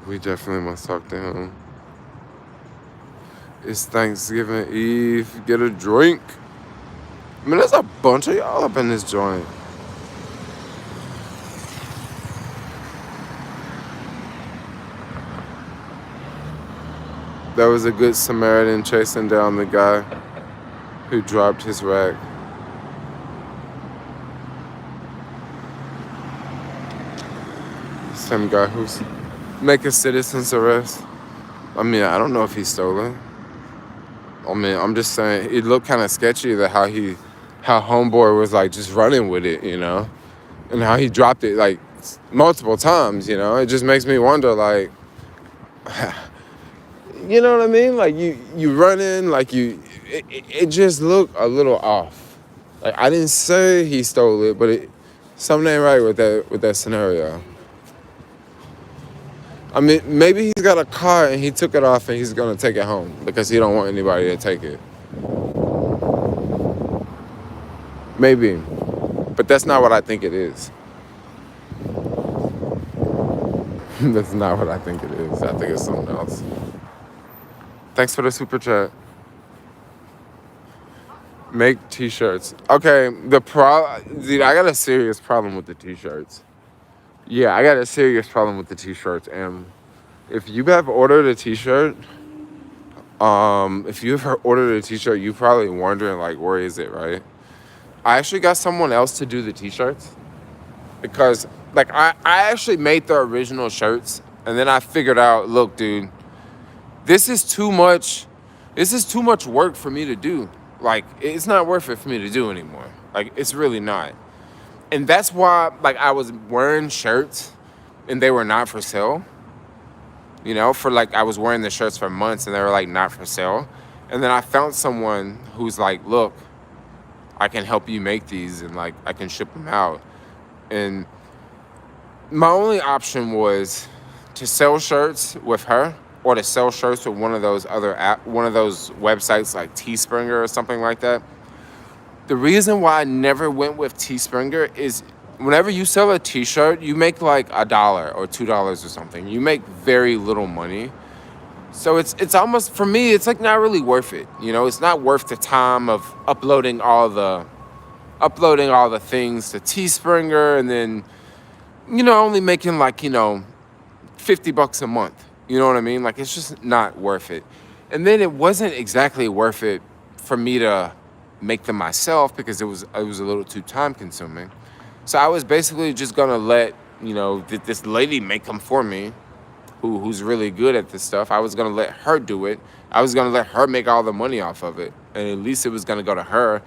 We definitely must talk to him. It's Thanksgiving Eve. Get a drink. I mean, there's a bunch of y'all up in this joint. There was a good Samaritan chasing down the guy who dropped his rack. Same guy who's making citizen's arrest. I mean, I don't know if he stole it. I mean, I'm just saying, it looked kind of sketchy that how homeboy was like just running with it, you know? And how he dropped it like multiple times, you know? It just makes me wonder, like, you know what I mean? Like, you run in, like, it just looked a little off. Like, I didn't say he stole it, but something ain't right with that scenario. I mean, maybe he's got a car and he took it off and he's gonna take it home because he don't want anybody to take it. Maybe. But that's not what I think it is. That's not what I think it is. I think it's something else. Thanks for the super chat. Make t-shirts. Okay, dude, I got a serious problem with the t-shirts. Yeah, I got a serious problem with the t-shirts. And if you have ordered a t-shirt, you're probably wondering, like, where is it, right? I actually got someone else to do the t-shirts because like I actually made the original shirts and then I figured out, look, dude, this is too much. This is too much work for me to do. Like, it's not worth it for me to do anymore. Like, it's really not. And that's why, like, I was wearing shirts and they were not for sale. You know, for like, I was wearing the shirts for months and they were like not for sale. And then I found someone who's like, look, I can help you make these and like, I can ship them out. And my only option was to sell shirts with her or to sell shirts with one of those one of those websites like Teespringer or something like that. The reason why I never went with Teespringer is whenever you sell a t-shirt, you make like $1 or $2 or something. You make very little money. So it's almost, for me, it's like not really worth it. You know, it's not worth the time of uploading all the things to Teespringer and then, you know, only making like, you know, $50 a month. You know what I mean? Like, it's just not worth it. And then it wasn't exactly worth it for me to make them myself because it was a little too time consuming. So I was basically just gonna let, you know, this lady make them for me, who's really good at this stuff. I was gonna let her do it. I was gonna let her make all the money off of it. And at least it was gonna go to her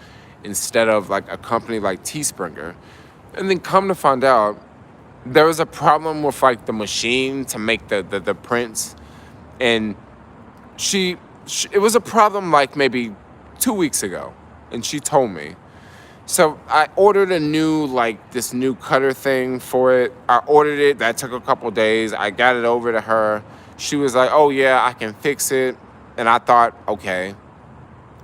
instead of like a company like Teespringer. And then come to find out, there was a problem with like the machine to make the prints. And it was a problem like maybe 2 weeks ago. And she told me. So I ordered this new cutter thing for it. I ordered it. That took a couple days. I got it over to her. She was like, oh yeah, I can fix it. And I thought, okay,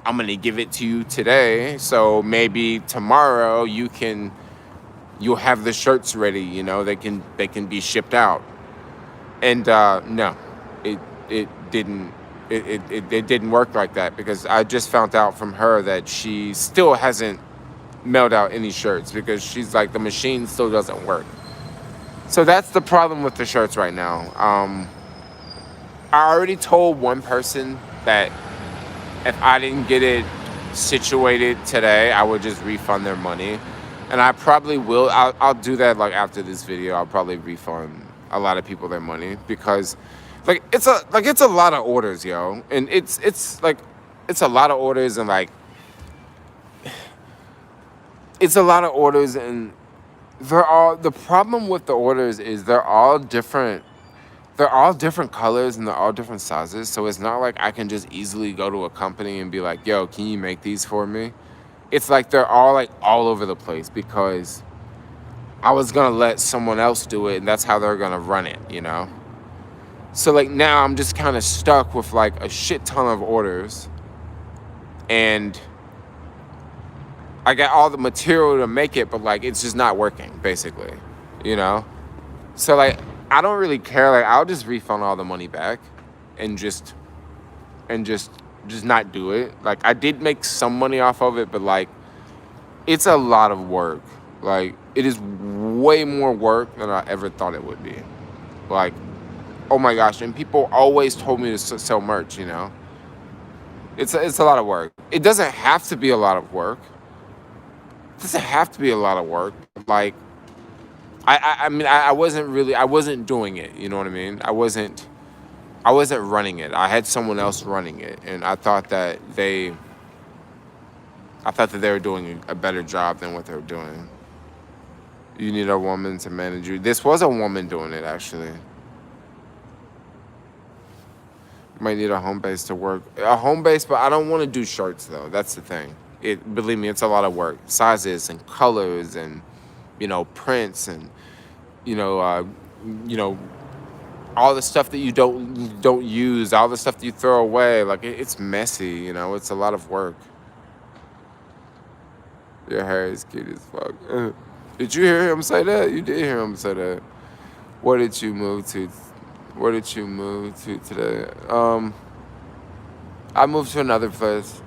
I'm going to give it to you today. So maybe tomorrow you'll have the shirts ready, you know, they can be shipped out. And no, it didn't. It didn't work like that because I just found out from her that she still hasn't mailed out any shirts because she's like, the machine still doesn't work. So that's the problem with the shirts right now. I already told one person that if I didn't get it situated today, I would just refund their money. And I probably will. I'll do that like after this video. I'll probably refund a lot of people their money because like it's a lot of orders, yo. And it's a lot of orders and like it's a lot of orders and the problem with the orders is they're all different colors and they're all different sizes. So it's not like I can just easily go to a company and be like, yo, can you make these for me? It's like they're all like all over the place because I was gonna let someone else do it and that's how they're gonna run it, you know? So like now I'm just kind of stuck with like a shit ton of orders and I got all the material to make it, but like it's just not working basically, you know? So like I don't really care. Like I'll just refund all the money back and just not do it. Like I did make some money off of it, but like it's a lot of work. Like it is way more work than I ever thought it would be. Like, oh my gosh. And people always told me to sell merch, you know? It's a lot of work. It doesn't have to be a lot of work. It doesn't have to be a lot of work. Like, I mean, I wasn't doing it. You know what I mean? I wasn't running it. I had someone else running it. And I thought that they were doing a better job than what they were doing. You need a woman to manage you. This was a woman doing it, actually. Might need a home base to work. A home base, but I don't want to do shirts, though. That's the thing. Believe me, it's a lot of work. Sizes and colors and, you know, prints and, you know, all the stuff that you don't use, all the stuff that you throw away. Like, it's messy, you know. It's a lot of work. Your hair is cute as fuck. Did you hear him say that? You did hear him say that. Where did you move to? Where did you move to today? I moved to another place.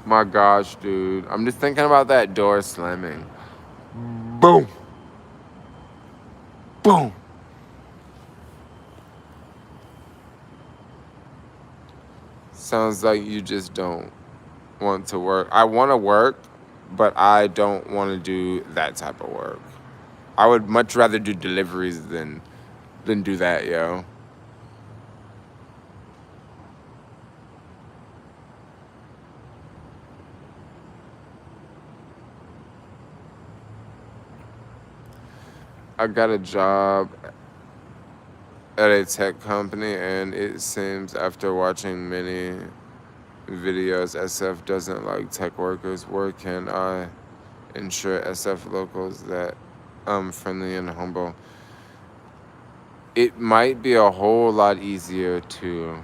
My gosh, dude. I'm just thinking about that door slamming. Boom. Boom. Sounds like you just don't want to work. I want to work, but I don't want to do that type of work. I would much rather do deliveries than do that, yo. I got a job at a tech company, and it seems after watching many videos, SF doesn't like tech workers. Where can I ensure SF locals that I'm friendly and humble? It might be a whole lot easier to.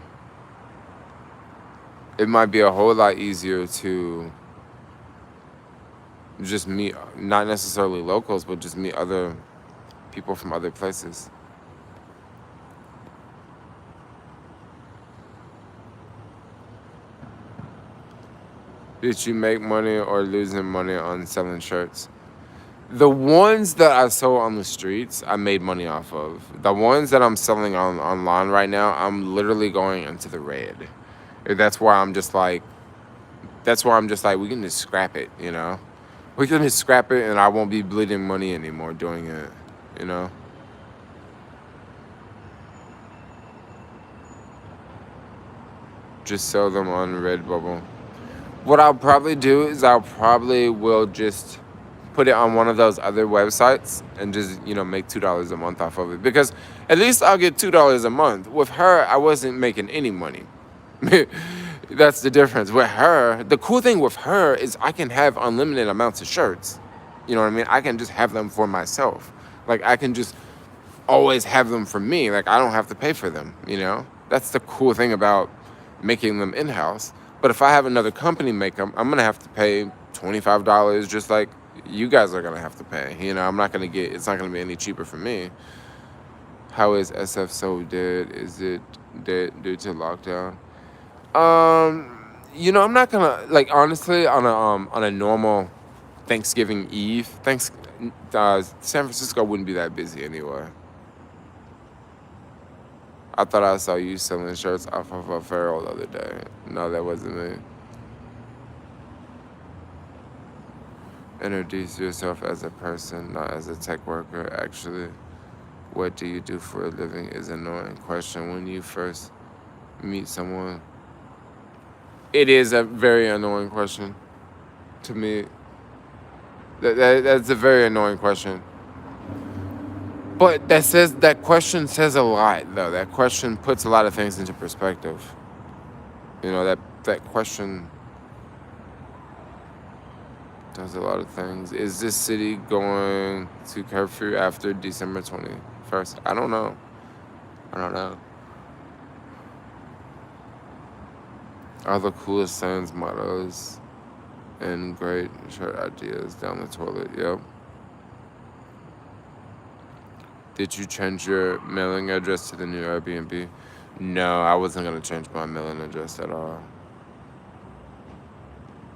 It might be a whole lot easier to just meet, not necessarily locals, but just meet other people from other places. Did you make money or losing money on selling shirts? The ones that I sold on the streets, I made money off of. The ones that I'm selling online right now, I'm literally going into the red. That's why I'm just like, we can just scrap it, you know? We can just scrap it and I won't be bleeding money anymore doing it, you know? Just sell them on Redbubble. What I'll probably do is I'll probably will just put it on one of those other websites and just, make $2 a month off of it. Because at least I'll get $2 a month. With her, I wasn't making any money. That's the difference. With her, the cool thing with her is I can have unlimited amounts of shirts. You know what I mean? I can just have them for myself. Like, I can just always have them for me. Like, I don't have to pay for them, That's the cool thing about making them in-house. But if I have another company make them, I'm going to have to pay $25 just like you guys are going to have to pay. I'm not going to it's not going to be any cheaper for me. How is SF so dead? Is it dead due to lockdown? I'm not going to, like, honestly, on a normal Thanksgiving Eve, San Francisco wouldn't be that busy anyway. I thought I saw you selling shirts off of a Farrell the other day. No, that wasn't me. Introduce yourself as a person, not as a tech worker. Actually, what do you do for a living is an annoying question when you first meet someone. It is a very annoying question to me. That's a very annoying question. But that question says a lot, though. That question puts a lot of things into perspective. That question does a lot of things. Is this city going to curfew after December 21st? I don't know. Are the coolest signs, mottos, and great shirt ideas down the toilet. Yep. Did you change your mailing address to the new Airbnb? No, I wasn't going to change my mailing address at all.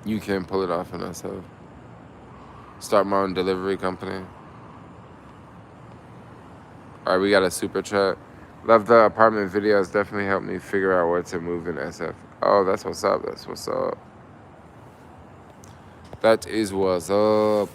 You can pull it off in SF. Start my own delivery company. All right, we got a super chat. Love the apartment videos. Definitely helped me figure out where to move in SF. Oh, that's what's up. That is what's up.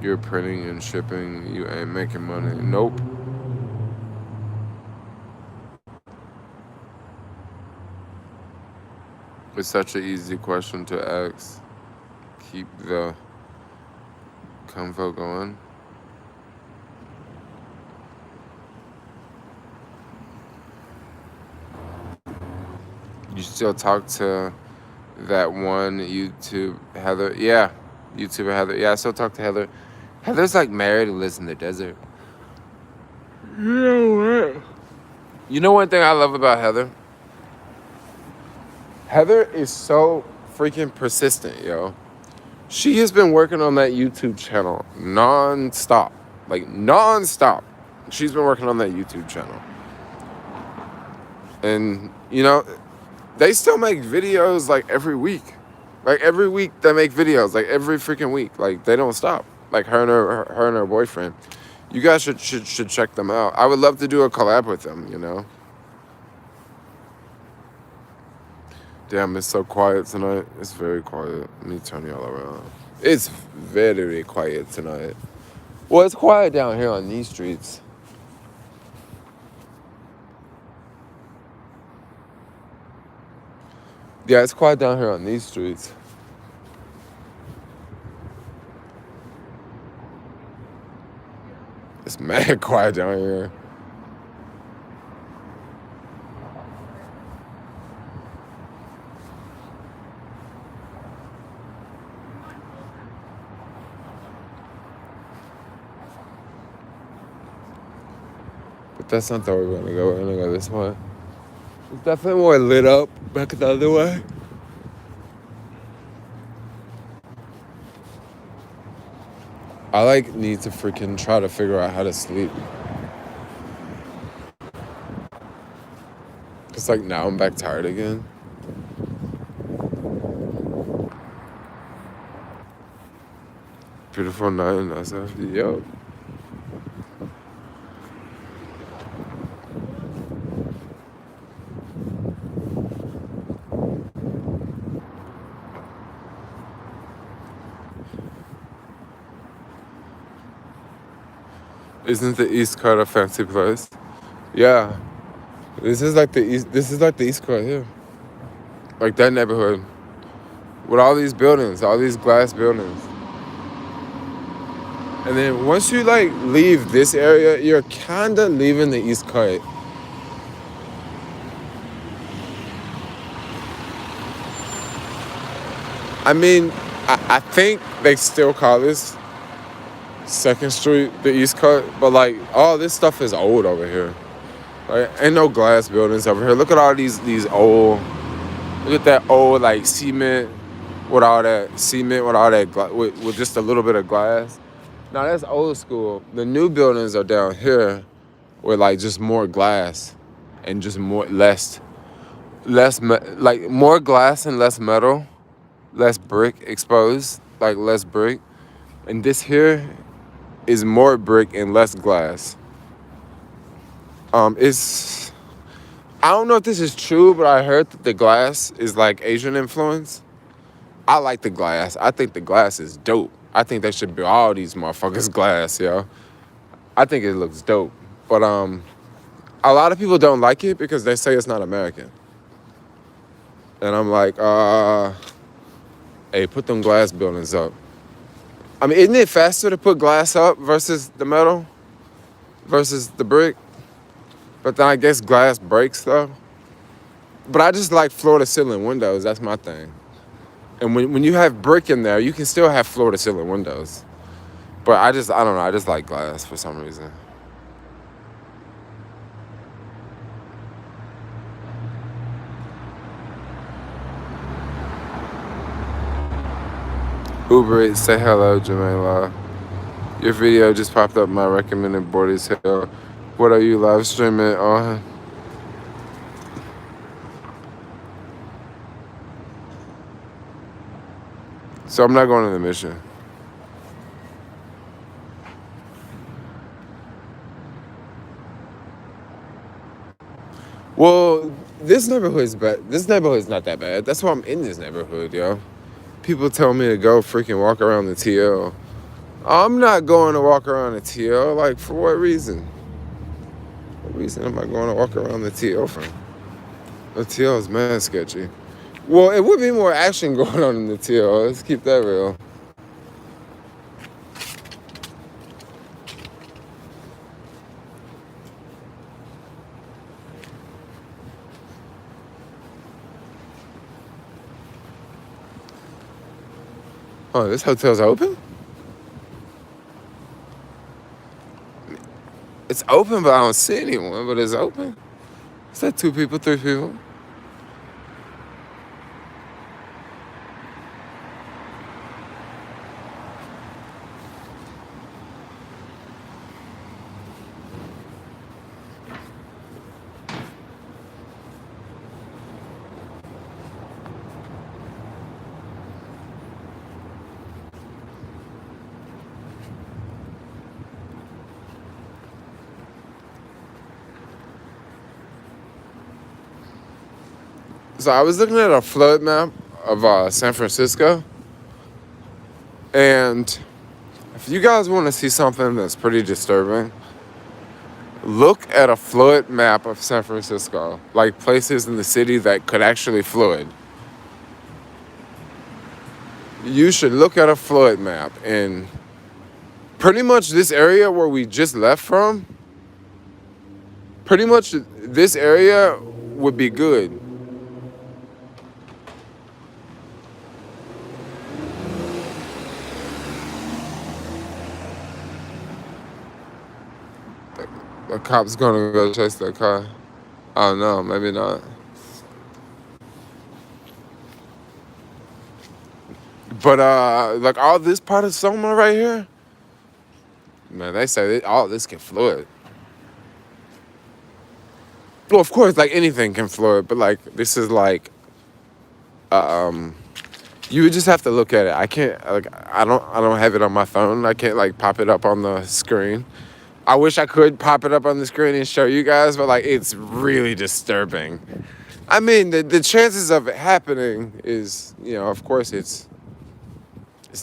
You're printing and shipping. You ain't making money. Nope. It's such an easy question to ask. Keep the convo going. You still talk to that one YouTube Heather? Yeah, YouTuber Heather. Yeah, I still talk to Heather. Heather's like married and lives in the desert. You know what? You know one thing I love about Heather? Heather is so freaking persistent, yo. She has been working on that YouTube channel non-stop. Like, non-stop. She's been working on that YouTube channel. And, they still make videos like every week. Like every week they make videos, like every freaking week. Like they don't stop. Like her and her boyfriend. You guys should check them out. I would love to do a collab with them, you know. Damn, it's so quiet tonight. It's very quiet. Let me turn y'all around. It's very quiet tonight. Well, it's quiet down here on these streets. Yeah, it's quiet down here on these streets. It's mad quiet down here. But that's not the way we're gonna go. We're gonna go this way. It's definitely more lit up back the other way. I like need to freaking try to figure out how to sleep. It's like now I'm back tired again. Beautiful night in SF. Yo. Isn't the East Coast a fancy place? Yeah. This is like the East Coast here. Like that neighborhood. With all these buildings, all these glass buildings. And then once you like leave this area, you're kinda leaving the East Coast. I mean, I think they still call this 2nd Street, the East Coast, but like all this stuff is old over here. Like ain't no glass buildings over here. Look at all these old. Look at that old like cement with all that with just a little bit of glass. Now that's old school. The new buildings are down here with like just more glass and just like more glass and less metal, less brick exposed, like less brick. And this here is more brick and less glass. It's I don't know if this is true, but I heard that the glass is like Asian influence. I like the glass. I think the glass is dope. I think they should be all these motherfuckers glass, yo. I think it looks dope. But a lot of people don't like it because they say it's not American. And I'm like, hey, put them glass buildings up. I mean, isn't it faster to put glass up versus the metal? Versus the brick? But then I guess glass breaks though. But I just like floor-to-ceiling windows. That's my thing. And when you have brick in there, you can still have floor-to-ceiling windows. But I don't know. I just like glass for some reason. Uber Eats, say hello, Jermaine. Your video just popped up my recommended board is hell. What are you live streaming on? So I'm not going to the mission. Well, this neighborhood is bad. This neighborhood is not that bad. That's why I'm in this neighborhood, yo. People tell me to go freaking walk around the TL. I'm not going to walk around the TL. Like, for what reason? What reason am I going to walk around the TL for? The TL is mad sketchy. Well, it would be more action going on in the TL. Let's keep that real. Oh, this hotel's open? It's open, but I don't see anyone, but it's open. Is that 2 people, 3 people? So I was looking at a flood map of San Francisco, and if you guys want to see something that's pretty disturbing, look at a flood map of San Francisco, like places in the city that could actually flood. You should look at a flood map, and pretty much this area where we just left from, pretty much this area would be good. The cop's gonna go chase that car. I don't know, maybe not. But like all this part of Soma right here, man, they say all this can flood. Well, of course, like anything can flood, but like this is like, you would just have to look at it. I can't like I don't have it on my phone. I can't like pop it up on the screen. I wish I could pop it up on the screen and show you guys, but like it's really disturbing. I mean, the chances of it happening is, of course, it's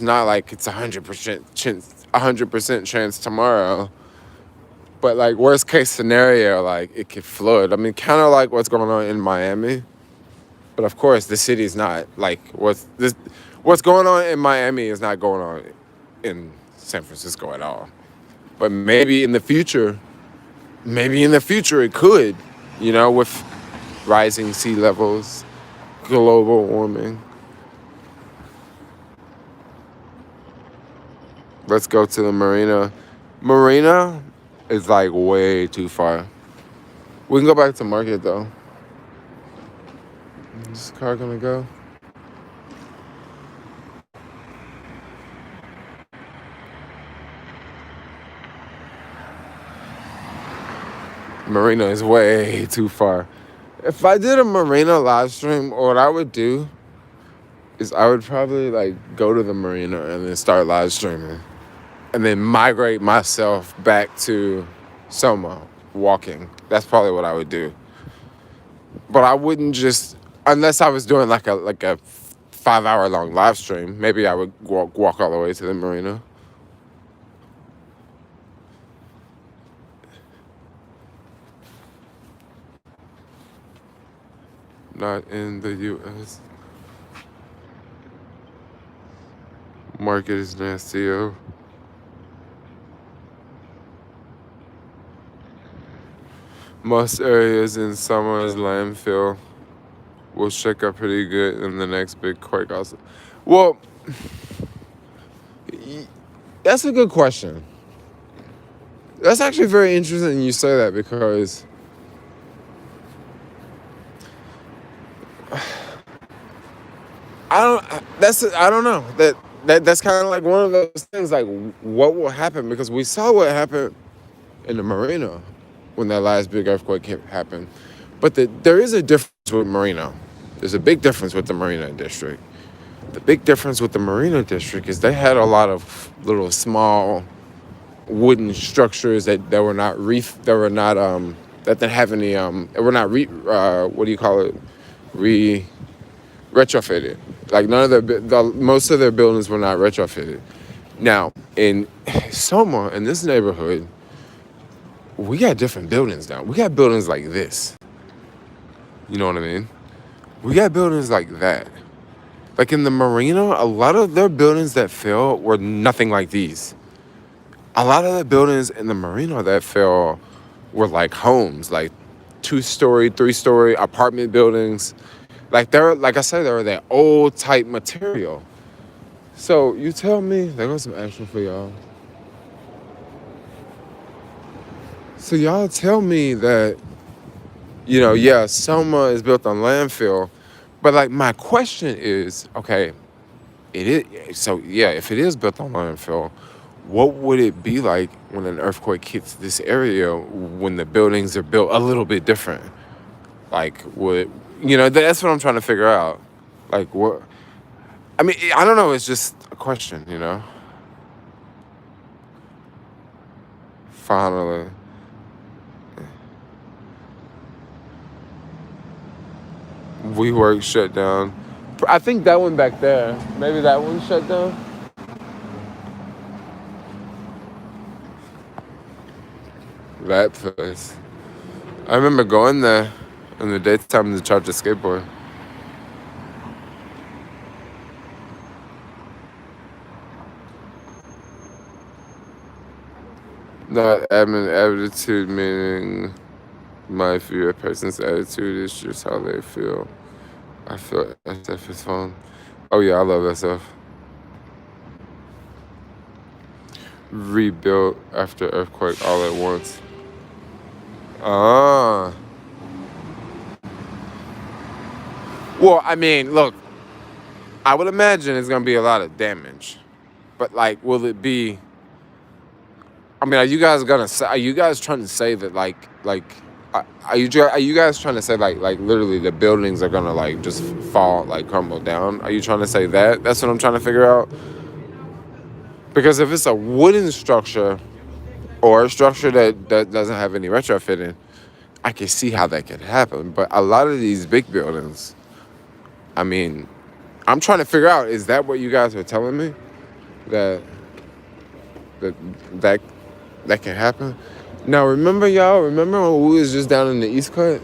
not like it's 100% chance tomorrow. But like worst case scenario, like it could flood. I mean, kind of like what's going on in Miami. But of course, the city's not like what's going on in Miami is not going on in San Francisco at all. But maybe in the future it could, with rising sea levels, global warming. Let's go to the marina. Marina is like way too far. We can go back to Market though. Is this car gonna go? Marina is way too far. If I did a marina live stream, what I would do is I would probably like go to the marina and then start live streaming. And then migrate myself back to Soma, walking. That's probably what I would do. But I wouldn't just, unless I was doing like a 5-hour long live stream, maybe I would walk all the way to the marina. Not in the U.S. Market is nasty, yo. Most areas in Summer's landfill will shake up pretty good in the next big quake also. Well, that's a good question. That's actually very interesting you say that because I don't know. That's kind of like one of those things like what will happen, because we saw what happened in the marina when that last big earthquake happened. But there is a difference with Marina. There's a big difference with the Marina District. The big difference with the Marina District is they had a lot of little small wooden structures that were not that didn't have any were not what do you call it, retrofitted. Like none of most of their buildings were not retrofitted. Now in Soma, in this neighborhood, we got different buildings now. We got buildings like this. You know what I mean? We got buildings like that. Like in the marina, a lot of their buildings that fell were nothing like these. A lot of the buildings in the marina that fell were like homes, like 2-story, 3-story apartment buildings. Like like I said, they were that old type material. So you tell me, there goes some action for y'all. So y'all tell me that, yeah, Selma is built on landfill, but like my question is, okay, it is, so yeah, if it is built on landfill, what would it be like when an earthquake hits this area when the buildings are built a little bit different? Like that's what I'm trying to figure out. Like what, I mean, I don't know, it's just a question, Finally. WeWork shut down. I think that one back there. Maybe that one shut down. That place. I remember going there in the daytime to charge a skateboard. Not admin attitude, meaning my view a person's attitude is just how they feel. I feel SF is fun. Oh yeah, I love SF. Rebuilt after earthquake all at once. Ah. Well, I mean, look, I would imagine it's gonna be a lot of damage, but like, will it be? I mean, are you guys trying to say that are you guys trying to say like literally the buildings are gonna like just fall, like crumble down? Are you trying to say that? That's what I'm trying to figure out. Because if it's a wooden structure or a structure that doesn't have any retrofitting, I can see how that could happen. But a lot of these big buildings, I mean, I'm trying to figure out, is that what you guys are telling me? That that that can happen? Now, remember when we was just down in the East Cut?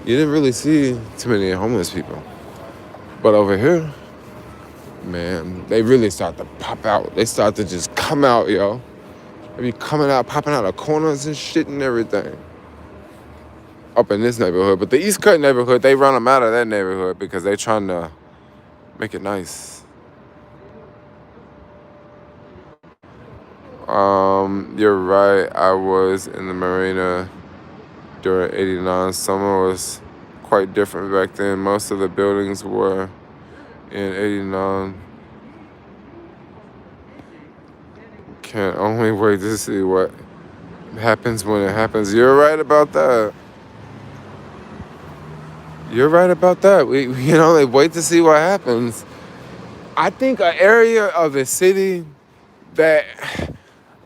You didn't really see too many homeless people. But over here, man, they really start to pop out. They start to just come out, yo. They be coming out, popping out of corners and shit and everything. Up in this neighborhood. But the East Cut neighborhood, they run them out of that neighborhood because they trying to make it nice. You're right. I was in the marina during 89. Summer was quite different back then. Most of the buildings were in 89. Can't only wait to see what happens when it happens. You're right about that. You're right about that. We can only wait to see what happens. I think an area of the city that,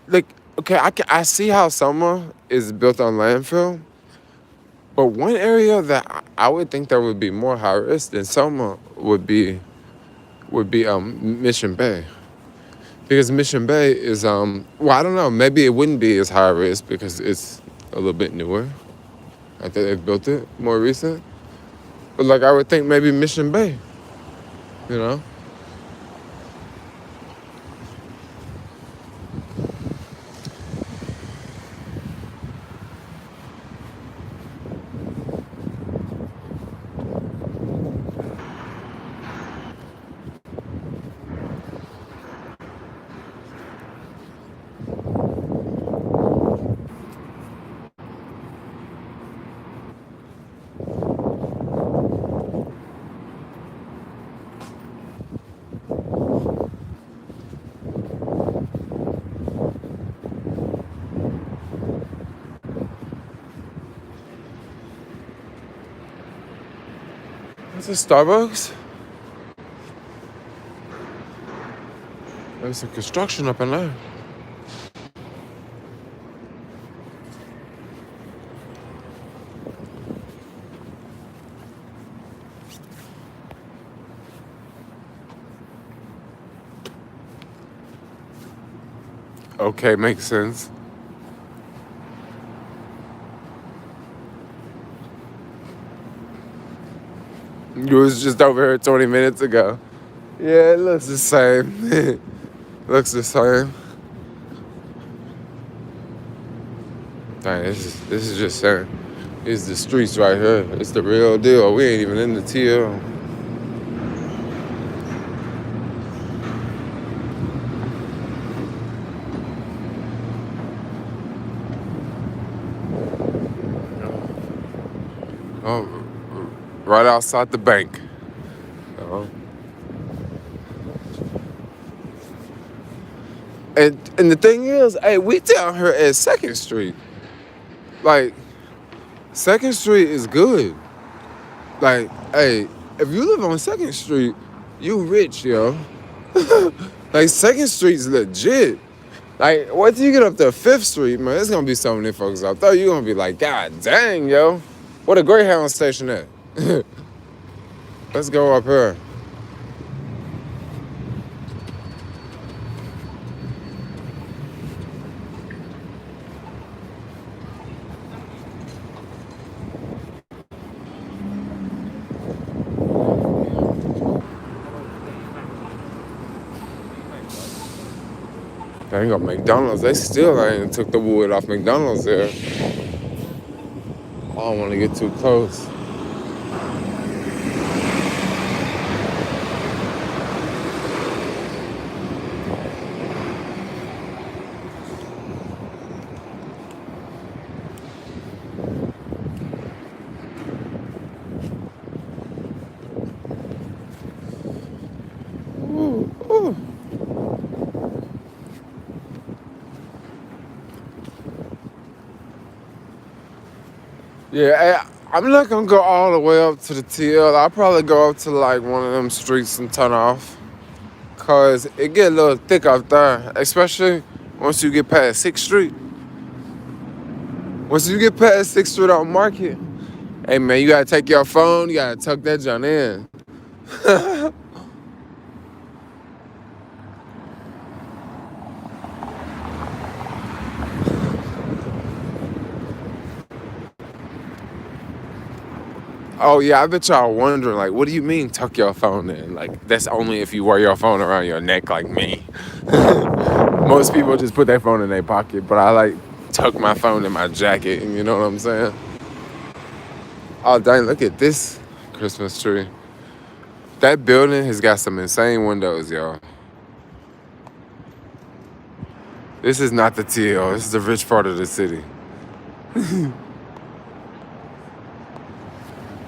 like, okay, I see how Selma is built on landfill, but one area that I would think that would be more high risk than Selma would be Mission Bay. Because Mission Bay is, well, I don't know, maybe it wouldn't be as high risk because it's a little bit newer. I think they've built it more recent. But like, I would think maybe Mission Bay, you know? Is this Starbucks? There's some construction up in there. Okay, makes sense. You was just over here 20 minutes ago. Yeah, it looks the same. Looks the same. Dang, this is just saying. It's the streets right here. It's the real deal. We ain't even in the TL. Oh, right outside the bank. Oh. And the thing is, hey, we down here at 2nd Street. Like, 2nd Street is good. Like, hey, if you live on 2nd Street, you rich, yo. Like, 2nd Street's legit. Like, once you get up to 5th Street, man, there's gonna be so many folks out there. You're gonna be like, God dang, yo. What a Greyhound station at? Let's go up here. There you go, McDonald's. They still ain't took the wood off McDonald's there. I don't want to get too close. Ooh, ooh. Yeah, I'm not gonna go all the way up to the TL. I'll probably go up to like one of them streets and turn off. Cause it get a little thick out there, especially once you get past 6th Street. Once you get past 6th Street on Market, hey man, you gotta take your phone, you gotta tuck that joint in. Oh yeah, I bet y'all wondering, like, what do you mean tuck your phone in? Like, that's only if you wear your phone around your neck like me. Most people just put their phone in their pocket, but I like tuck my phone in my jacket, you know what I'm saying? Oh dang, look at this Christmas tree. That building has got some insane windows, y'all. This is not the TL, this is the rich part of the city.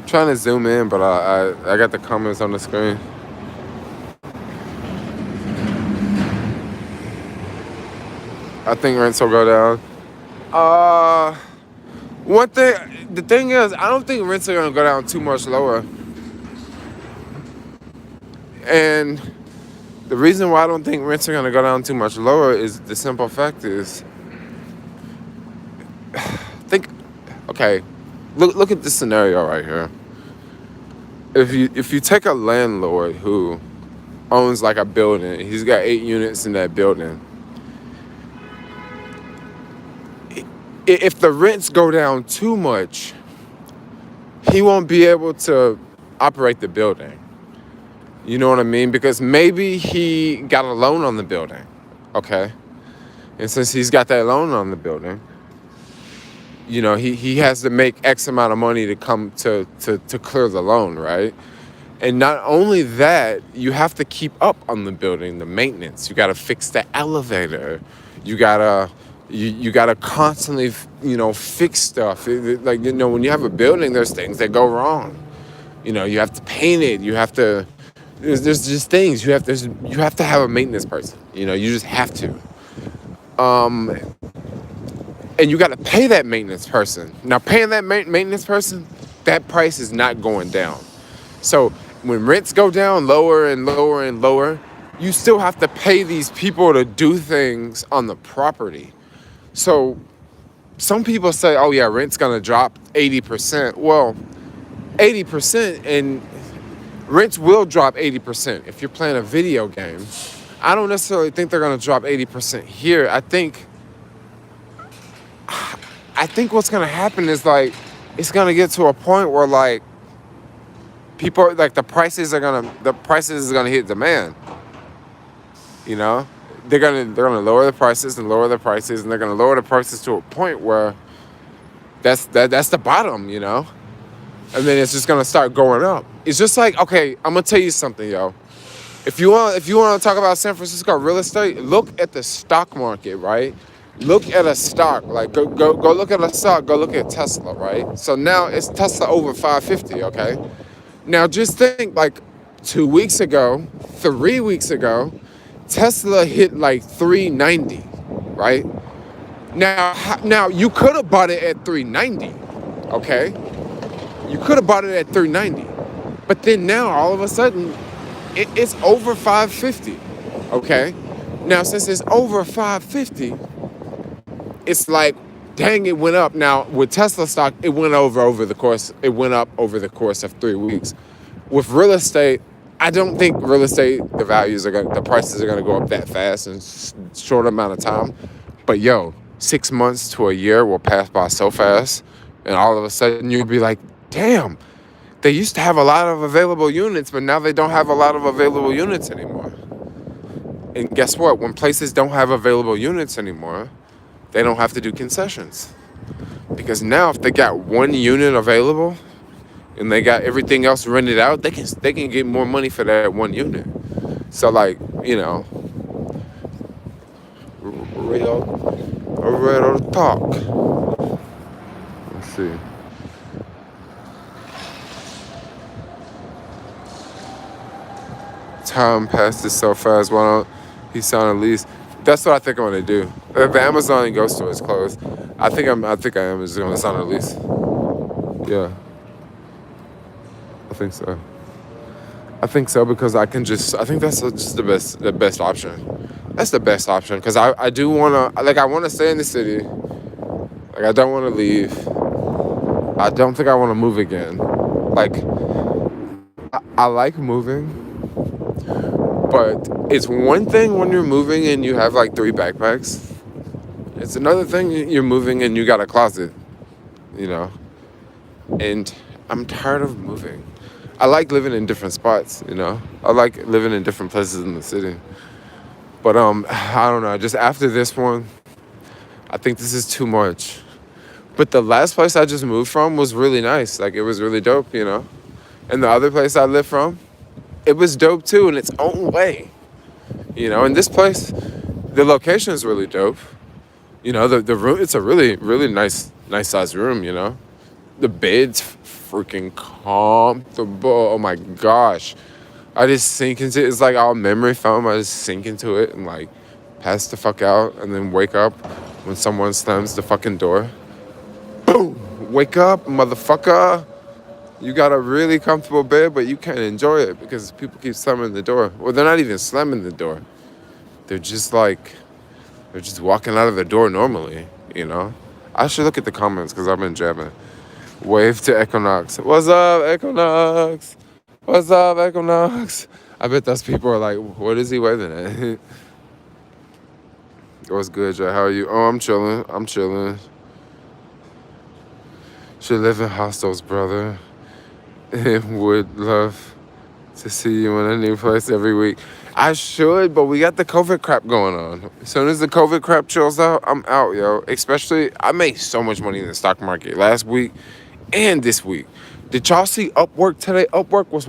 Trying to zoom in, but I got the comments on the screen. I think rents will go down. The thing is, I don't think rents are gonna go down too much lower. And the reason why I don't think rents are gonna go down too much lower is the simple fact is, okay, look at this scenario right here. If you take a landlord who owns like a building, he's got 8 units in that building. If the rents go down too much, he won't be able to operate the building. You know what I mean? Because maybe he got a loan on the building, okay? And since he's got that loan on the building, you know, he has to make X amount of money to come to clear the loan, right? And not only that, you have to keep up on the building, the maintenance. You got to fix the elevator. You gotta constantly, you know, fix stuff. Like, you know, when you have a building, there's things that go wrong. You know, you have to paint it. You have to. There's just things you have to have a maintenance person. You know, you just have to. And you got to pay that maintenance person. Now, paying that maintenance person, that price is not going down. So when rents go down lower and lower and lower, you still have to pay these people to do things on the property. So some people say, oh yeah, rent's gonna drop 80%. Well, 80%, and rents will drop 80% if you're playing a video game. I don't necessarily think they're gonna drop 80% here. I think what's gonna happen is, like, it's gonna get to a point where, like, people, like, the prices is gonna hit demand. You know, they're gonna lower the prices and lower the prices, and they're gonna lower the prices to a point where that's the bottom, you know, and then it's just gonna start going up. It's just like, okay, I'm gonna tell you something, yo. If you want to talk about San Francisco real estate, look at the stock market, right? Look at a stock, like go look at a stock, go look at Tesla, right? So now it's Tesla over 550, okay? Now just think, like 2 weeks ago, 3 weeks ago, Tesla hit like 390, right? Now you could have bought it at 390, okay? You could have bought it at 390. But then now all of a sudden it's over 550, okay? Now since it's over 550, it's like, dang, it went up. Now with Tesla stock, it went up over the course of 3 weeks. with real estate, I don't think real estate, the prices are gonna go up that fast in short amount of time. But yo, 6 months to a year will pass by so fast, and all of a sudden you'll be like, damn, they used to have a lot of available units, but now they don't have a lot of available units anymore. And guess what? When places don't have available units anymore, they don't have to do concessions. Because now if they got one unit available and they got everything else rented out, they can get more money for that one unit. So like, real talk. Let's see. Time passes so fast. Why don't he sign a lease? That's what I think I'm gonna do. If the Amazon and Go store is closed, I think I am just gonna sign a lease. Yeah, I think so. I think so because I think that's just the best option. That's the best option because I do wanna I wanna stay in the city. Like I don't wanna leave. I don't think I wanna move again. Like I like moving. But it's one thing when you're moving and you have like 3 backpacks. It's another thing you're moving and you got a closet, And I'm tired of moving. I like living in different spots, I like living in different places in the city. But I don't know, just after this one, I think this is too much. But the last place I just moved from was really nice. Like it was really dope, And the other place I lived from, it was dope too in its own way. And this place, the location is really dope. The room, it's a really, really nice sized room, The bed's freaking comfortable. Oh my gosh. I just sink into it. It's like all memory foam. I just sink into it and like pass the fuck out and then wake up when someone slams the fucking door. Boom! Wake up, motherfucker. You got a really comfortable bed, but you can't enjoy it because people keep slamming the door. Well, they're not even slamming the door. They're just walking out of the door normally, I should look at the comments because I've been jabbing. Wave to Equinox. What's up, Equinox? What's up, Equinox? I bet those people are like, what is he waving at? What's good, Jay? How are you? Oh, I'm chilling. Should live in hostels, brother. And would love to see you in a new place every week. I should, but we got the COVID crap going on. As soon as the COVID crap chills out, I'm out, yo. Especially, I made so much money in the stock market last week and this week. Did y'all see Upwork today? Upwork was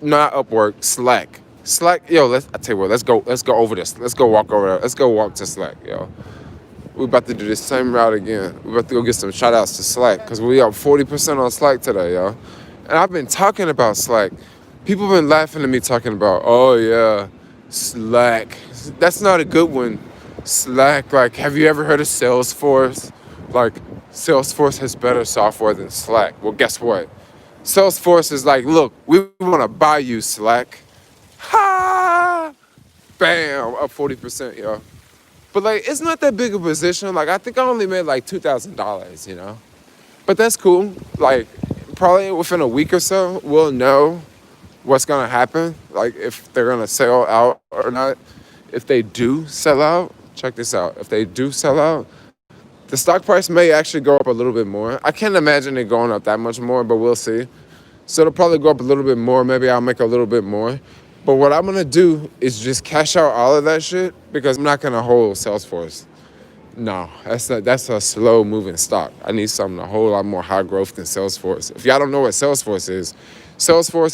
not Upwork, Slack. Slack, yo, I tell you what, let's go over this. Let's go walk over there. Let's go walk to Slack, yo. We're about to do the same route again. We're about to go get some shout outs to Slack because we up 40% on Slack today, yo. And I've been talking about Slack. People have been laughing at me talking about, oh yeah, Slack. That's not a good one. Slack, like, have you ever heard of Salesforce? Like, Salesforce has better software than Slack. Well, guess what? Salesforce is like, look, we want to buy you, Slack. Ha! Bam, up 40%, yo. But like, it's not that big a position. Like, I think I only made like $2,000, But that's cool. Like, probably within a week or so, we'll know what's gonna happen. Like, if they're gonna sell out or not. If they do sell out, check this out. If they do sell out, the stock price may actually go up a little bit more. I can't imagine it going up that much more, but we'll see. So it'll probably go up a little bit more. Maybe I'll make a little bit more. But what I'm gonna do is just cash out all of that shit because I'm not gonna hold Salesforce. No, that's a slow moving stock. I need something a whole lot more high growth than Salesforce. If y'all don't know what Salesforce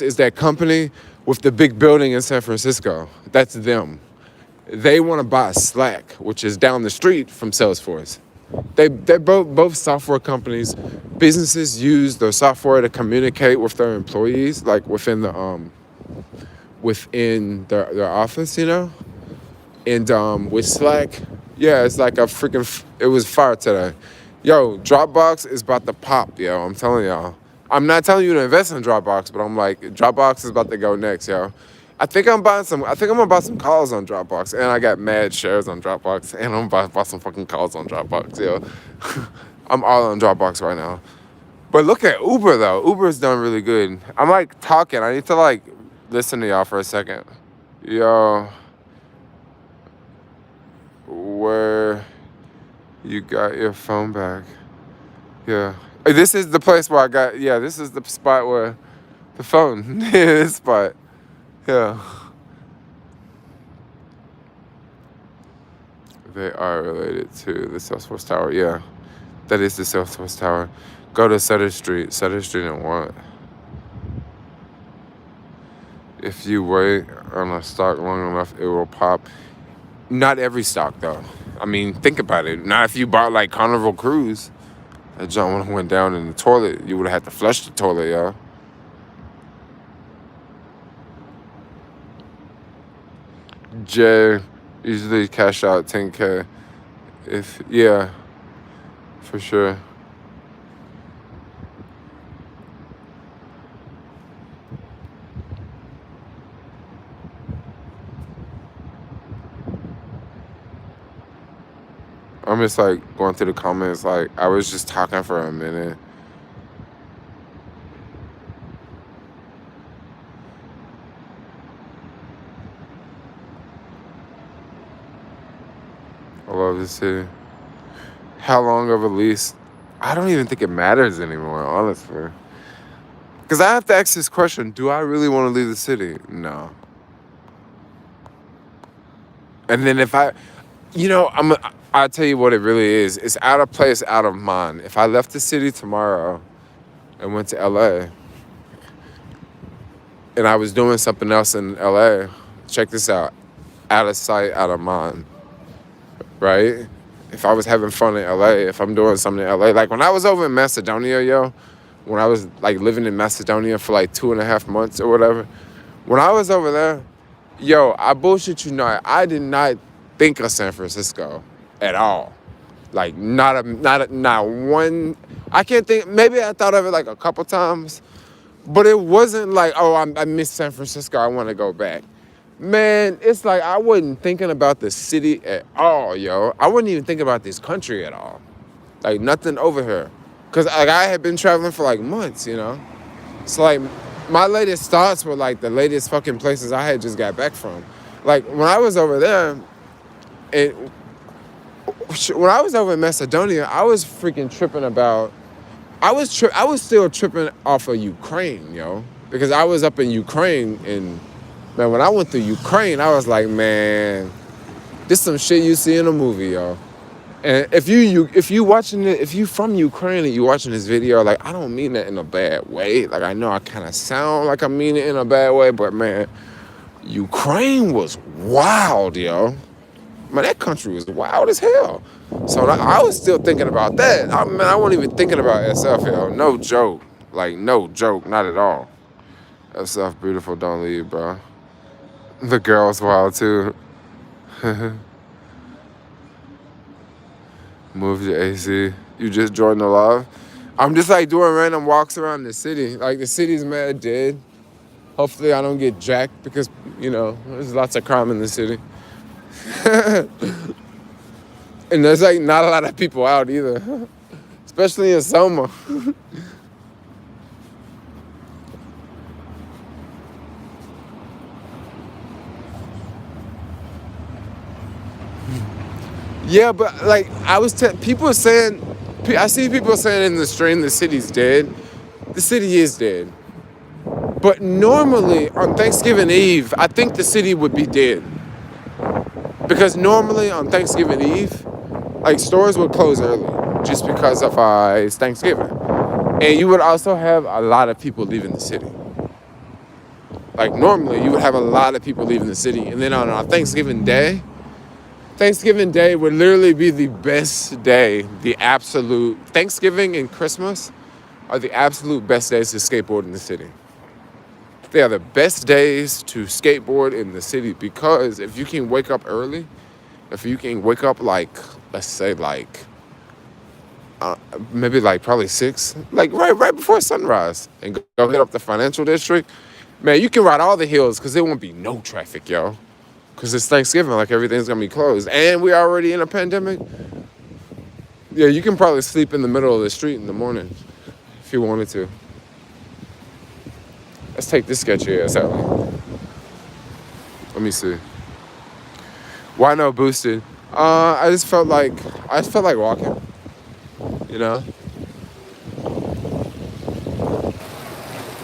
is that company with the big building in San Francisco. That's them. They want to buy Slack, which is down the street from Salesforce. They're both software companies. Businesses use their software to communicate with their employees, like within their office, And with Slack, yeah, it's like it was fire today. Yo, Dropbox is about to pop, yo. I'm telling y'all. I'm not telling you to invest in Dropbox, but I'm like, Dropbox is about to go next, yo. I think I'm gonna buy some calls on Dropbox, and I got mad shares on Dropbox, and I'm about to buy some fucking calls on Dropbox, yo. I'm all on Dropbox right now. But look at Uber though. Uber's done really good. I'm like talking. I need to like listen to y'all for a second. Yo, where you got your phone back? Yeah. This is the place where I got. Yeah, this is the spot where the phone. This spot. Yeah. They are related to the Salesforce Tower. Yeah, that is the Salesforce Tower. Go to Sutter Street. Sutter Street and what? If you wait on a stock long enough, it will pop. Not every stock, though. I mean, think about it. Not if you bought, like, Carnival Cruise. That junk went down in the toilet. You would have had to flush the toilet, y'all. Jay, usually cash out 10K. Yeah, for sure. I'm just like going through the comments, like I was just talking for a minute. I love this city. How long of a lease? I don't even think it matters anymore, honestly. Because I have to ask this question, do I really want to leave the city? No. And then if I'll tell you what it really is. It's out of place, out of mind. If I left the city tomorrow and went to LA and I was doing something else in LA, check this out. Out of sight, out of mind. Right? If I was having fun in LA, if I'm doing something in LA, like when I was over in Macedonia, yo, when I was like living in Macedonia for like 2.5 months or whatever, when I was over there, yo, I bullshit you not, I did not think of San Francisco at all. Like not one. I can't think. Maybe I thought of it like a couple times, but it wasn't like, oh, I miss San Francisco, I want to go back. Man, it's like I wasn't thinking about the city at all, yo. I wasn't even thinking about this country at all. Like nothing over here. Cause like I had been traveling for like months, you know? So like my latest thoughts were like the latest fucking places I had just got back from. Like when I was over there, and when I was over in Macedonia, I was freaking tripping about, I was still tripping off of Ukraine, yo. Because I was up in Ukraine and man, when I went through Ukraine, I was like, man, this some shit you see in a movie, yo. And if you from Ukraine and you watching this video, like I don't mean that in a bad way. Like I know I kind of sound like I mean it in a bad way, but man, Ukraine was wild, yo. Man, that country was wild as hell. So I was still thinking about that. I wasn't even thinking about SF, yo. No joke. Like, no joke. Not at all. SF, beautiful, don't leave, bro. The girl's wild, too. Move your AC. You just joined the live? I'm just, like, doing random walks around the city. Like, the city's mad dead. Hopefully I don't get jacked because, you know, there's lots of crime in the city. And there's like not a lot of people out either, especially in summer. Yeah, but like people saying, I see people saying in the stream the city's dead. The city is dead. But normally on Thanksgiving Eve, I think the city would be dead. Because normally on Thanksgiving Eve, like stores would close early just because of it's Thanksgiving. And you would also have a lot of people leaving the city. Like normally you would have a lot of people leaving the city. And then on Thanksgiving Day would literally be the best day. The absolute, Thanksgiving and Christmas are the absolute best days to skateboard in the city. They are the best days to skateboard in the city because if you can wake up early, if you can wake up like, let's say like, maybe like probably 6, like right before sunrise and go hit up the financial district, man, you can ride all the hills because there won't be no traffic, yo. Because it's Thanksgiving, like everything's going to be closed. And we're already in a pandemic. Yeah, you can probably sleep in the middle of the street in the morning if you wanted to. Let's take this sketchy ass out. Let me see. Why no boosted? I just felt like walking. You know.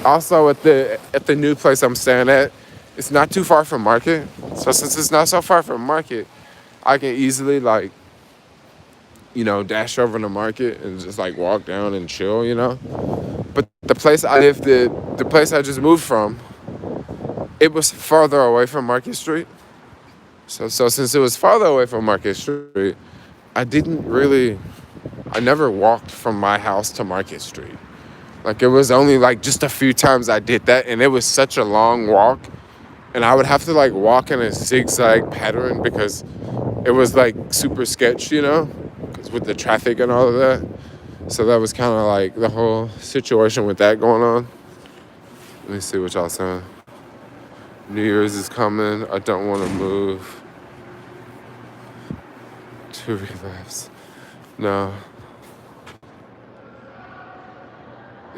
Also, at the new place I'm staying at, it's not too far from Market. So since it's not so far from Market, I can easily like, dash over to Market and just like walk down and chill. But the place I lived the place I just moved from, it was farther away from Market Street. So since it was farther away from Market Street, I never walked from my house to Market Street. Like it was only like just a few times I did that, and it was such a long walk, and I would have to like walk in a zigzag pattern because it was like super sketch, because with the traffic and all of that. So that was kind of like the whole situation with that going on. Let me see what y'all saying. New Year's is coming. I don't want to move to relapse. No.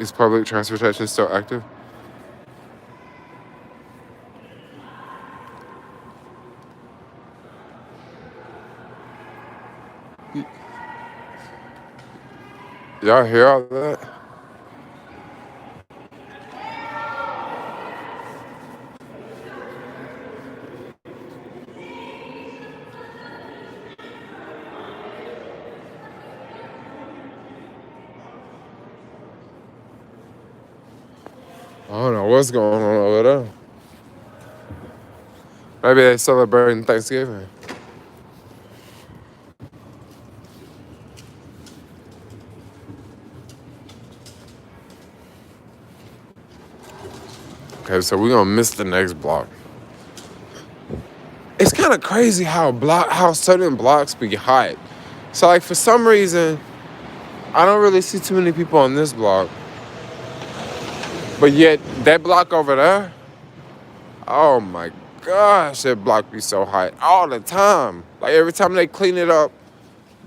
Is public transportation still active? Y'all hear all that? I don't know what's going on over there. Maybe they celebrating Thanksgiving. Okay, so we're gonna miss the next block. It's kind of crazy how certain blocks be hot. So like for some reason, I don't really see too many people on this block. But yet that block over there, oh my gosh, that block be so hot all the time. Like every time they clean it up,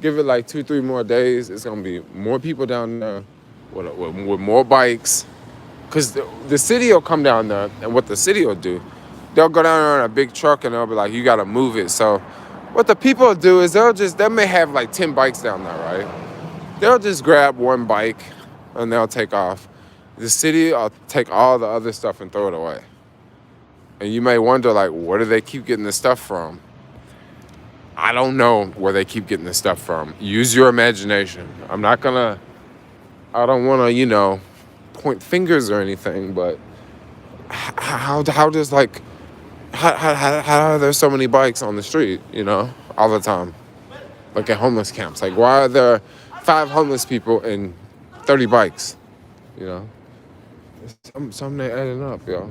give it like 2-3 more days, it's gonna be more people down there with more bikes. Cause the city will come down there, and what the city will do, they'll go down there in a big truck and they'll be like, you gotta move it. So what the people will do is they may have like 10 bikes down there, right? They'll just grab one bike and they'll take off. The city will take all the other stuff and throw it away. And you may wonder, like, where do they keep getting this stuff from? I don't know where they keep getting this stuff from. Use your imagination. I don't wanna, point fingers or anything, but how are there so many bikes on the street, all the time? Like at homeless camps. Like, why are there 5 homeless people and 30 bikes? Something ain't adding up, yo.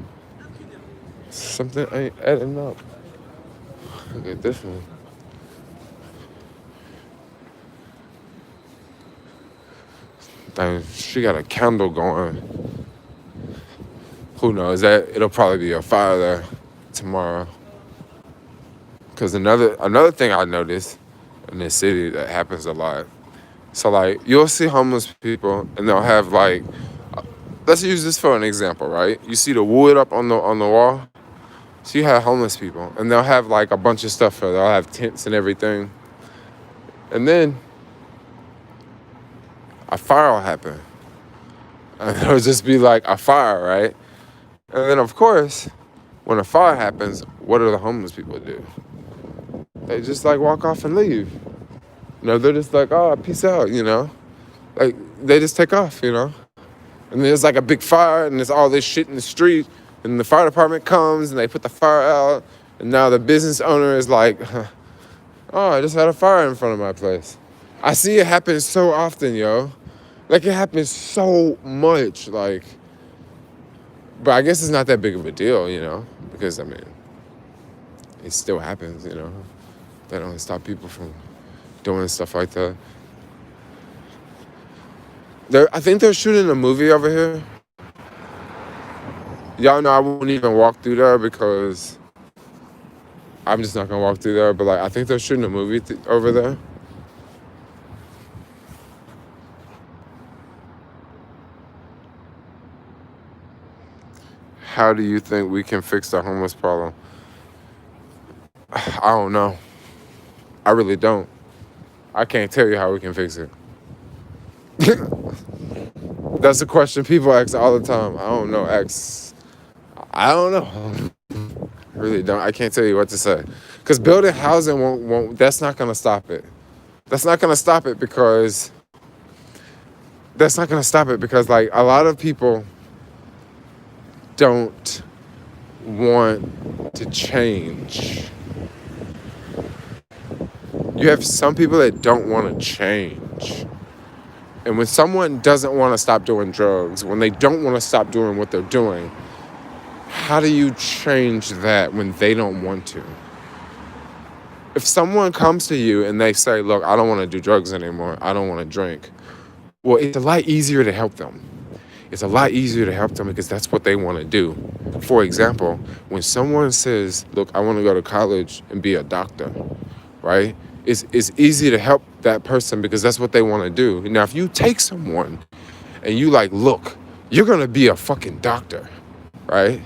Something ain't adding up. Look at this one. Dang, she got a candle going. Who knows? It'll probably be a fire there tomorrow. Cause another thing I noticed in this city that happens a lot. So like you'll see homeless people and they'll have like, let's use this for an example, right? You see the wood up on the wall. So you have homeless people and they'll have like a bunch of stuff there. They'll have tents and everything. And then a fire will happen. And it'll just be like a fire, right? And then of course, when a fire happens, what do the homeless people do? They just like walk off and leave. They're just like, oh, peace out, Like they just take off, And there's like a big fire and there's all this shit in the street. And the fire department comes and they put the fire out. And now the business owner is like, oh, I just had a fire in front of my place. I see it happen so often, yo. Like it happens so much, like. But I guess it's not that big of a deal, Because, it still happens, That don't stop people from doing stuff like that. I think they're shooting a movie over here. Y'all know I won't even walk through there because I'm just not gonna walk through there. But like, I think they're shooting a movie over there. how do you think we can fix the homeless problem? I don't know. I really don't. I can't tell you how we can fix it. That's a question people ask all the time. I don't know. I don't know. I really don't. I can't tell you what to say. Because building housing won't. That's not gonna stop it. That's not gonna stop it because. That's not gonna stop it because like a lot of people don't want to change. You have some people that don't want to change. And when someone doesn't want to stop doing drugs, when they don't want to stop doing what they're doing, how do you change that when they don't want to? If someone comes to you and they say, look, I don't want to do drugs anymore, I don't want to drink, well, it's a lot easier to help them. It's a lot easier to help them because that's what they want to do. For example, when someone says, look, I want to go to college and be a doctor, right? It's easy to help that person because that's what they want to do. Now, if you take someone and you like, look, you're going to be a fucking doctor, right?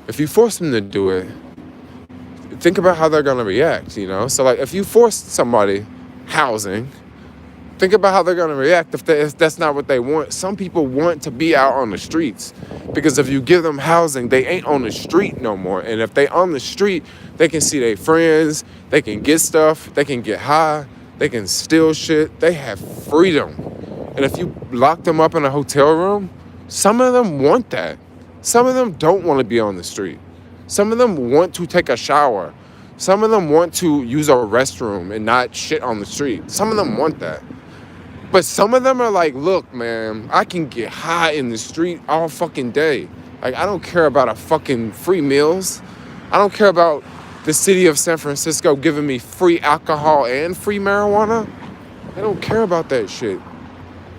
If you force them to do it, think about how they're going to react, you know? So like if you force somebody housing, think about how they're going to react if that's not what they want. Some people want to be out on the streets because if you give them housing, they ain't on the street no more. And if they on the street, they can see their friends, they can get stuff, they can get high, they can steal shit. They have freedom. And if you lock them up in a hotel room, some of them want that. Some of them don't want to be on the street. Some of them want to take a shower. Some of them want to use a restroom and not shit on the street. Some of them want that. But some of them are like, look, man, I can get high in the street all fucking day. Like, I don't care about a fucking free meals. I don't care about the city of San Francisco giving me free alcohol and free marijuana. I don't care about that shit.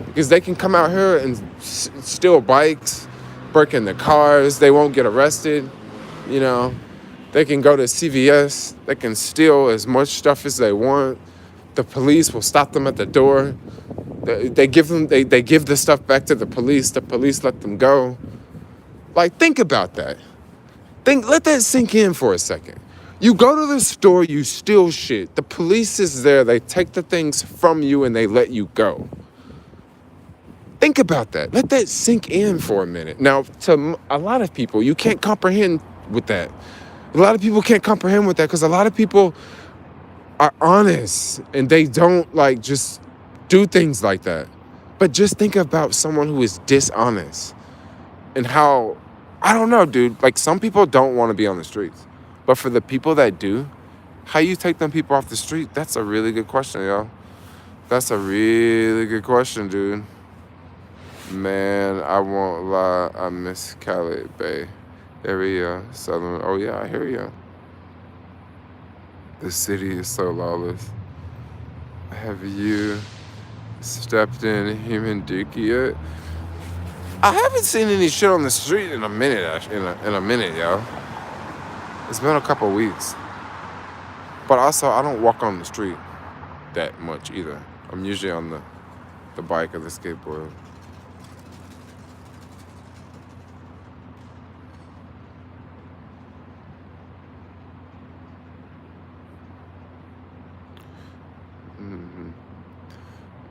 Because they can come out here and steal bikes, break into cars. They won't get arrested, you know. They can go to CVS. They can steal as much stuff as they want. The police will stop them at the door. They give the stuff back to the police. The police let them go. Like, think about that. Let that sink in for a second. You go to the store, you steal shit. The police is there. They take the things from you and they let you go. Think about that. Let that sink in for a minute. Now, to a lot of people, you can't comprehend with that. A lot of people can't comprehend with that because a lot of people are honest and they don't like just do things like that. But just think about someone who is dishonest and how, I don't know, dude, like some people don't want to be on the streets. But for the people that do, how you take them people off the street, that's a really good question, yo. That's a really good question, dude. Man, I won't lie, I miss Cali Bay area, Southern. Oh yeah, I hear you. The city is so lawless. Have you stepped in human dookie yet? I haven't seen any shit on the street in a minute, actually. In a minute, yo. It's been a couple weeks. But also, I don't walk on the street that much either. I'm usually on the bike or the skateboard.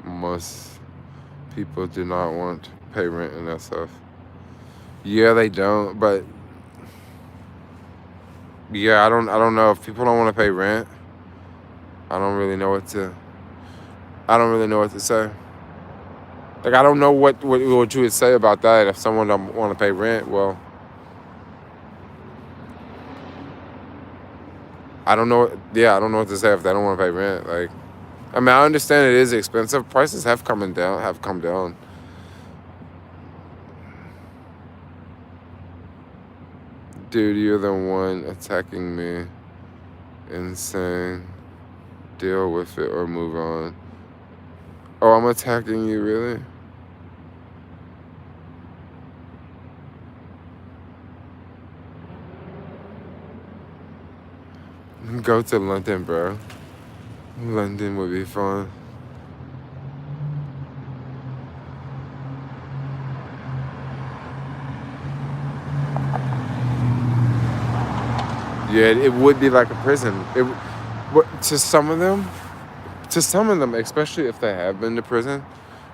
Most people do not want to pay rent and that stuff. Yeah, they don't, but yeah, I don't know if people don't want to pay rent. I don't really know what to say. Like, I don't know what you would say about that if someone don't want to pay rent. Well, I don't know what to say if they don't want to pay rent. Like, I mean, I understand it is expensive. Prices have come down. Dude, you're the one attacking me and saying, deal with it or move on. Oh, I'm attacking you, really? Go to London, bro. London would be fun. Yeah, it would be like a prison. To some of them, especially if they have been to prison,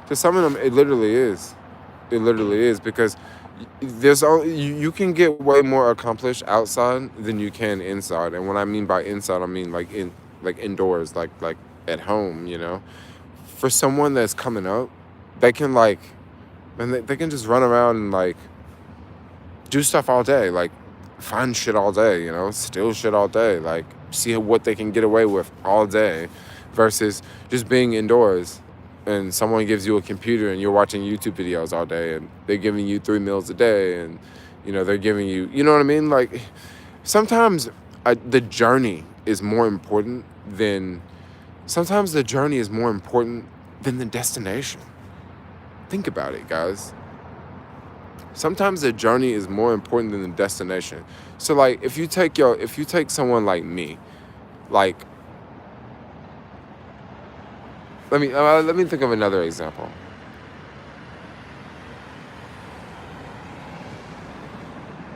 to some of them, it literally is. It literally is because you can get way more accomplished outside than you can inside. And what I mean by inside, I mean like indoors, like at home. For someone that's coming up, they can they can just run around and do stuff all day, find shit all day, steal shit all day, see what they can get away with all day, versus just being indoors and someone gives you a computer and you're watching YouTube videos all day and they're giving you 3 meals a day and they're giving you, you know what I mean? Sometimes the journey is more important than the destination. Think about it, guys. Sometimes the journey is more important than the destination. So if you take someone like me, let me think of another example.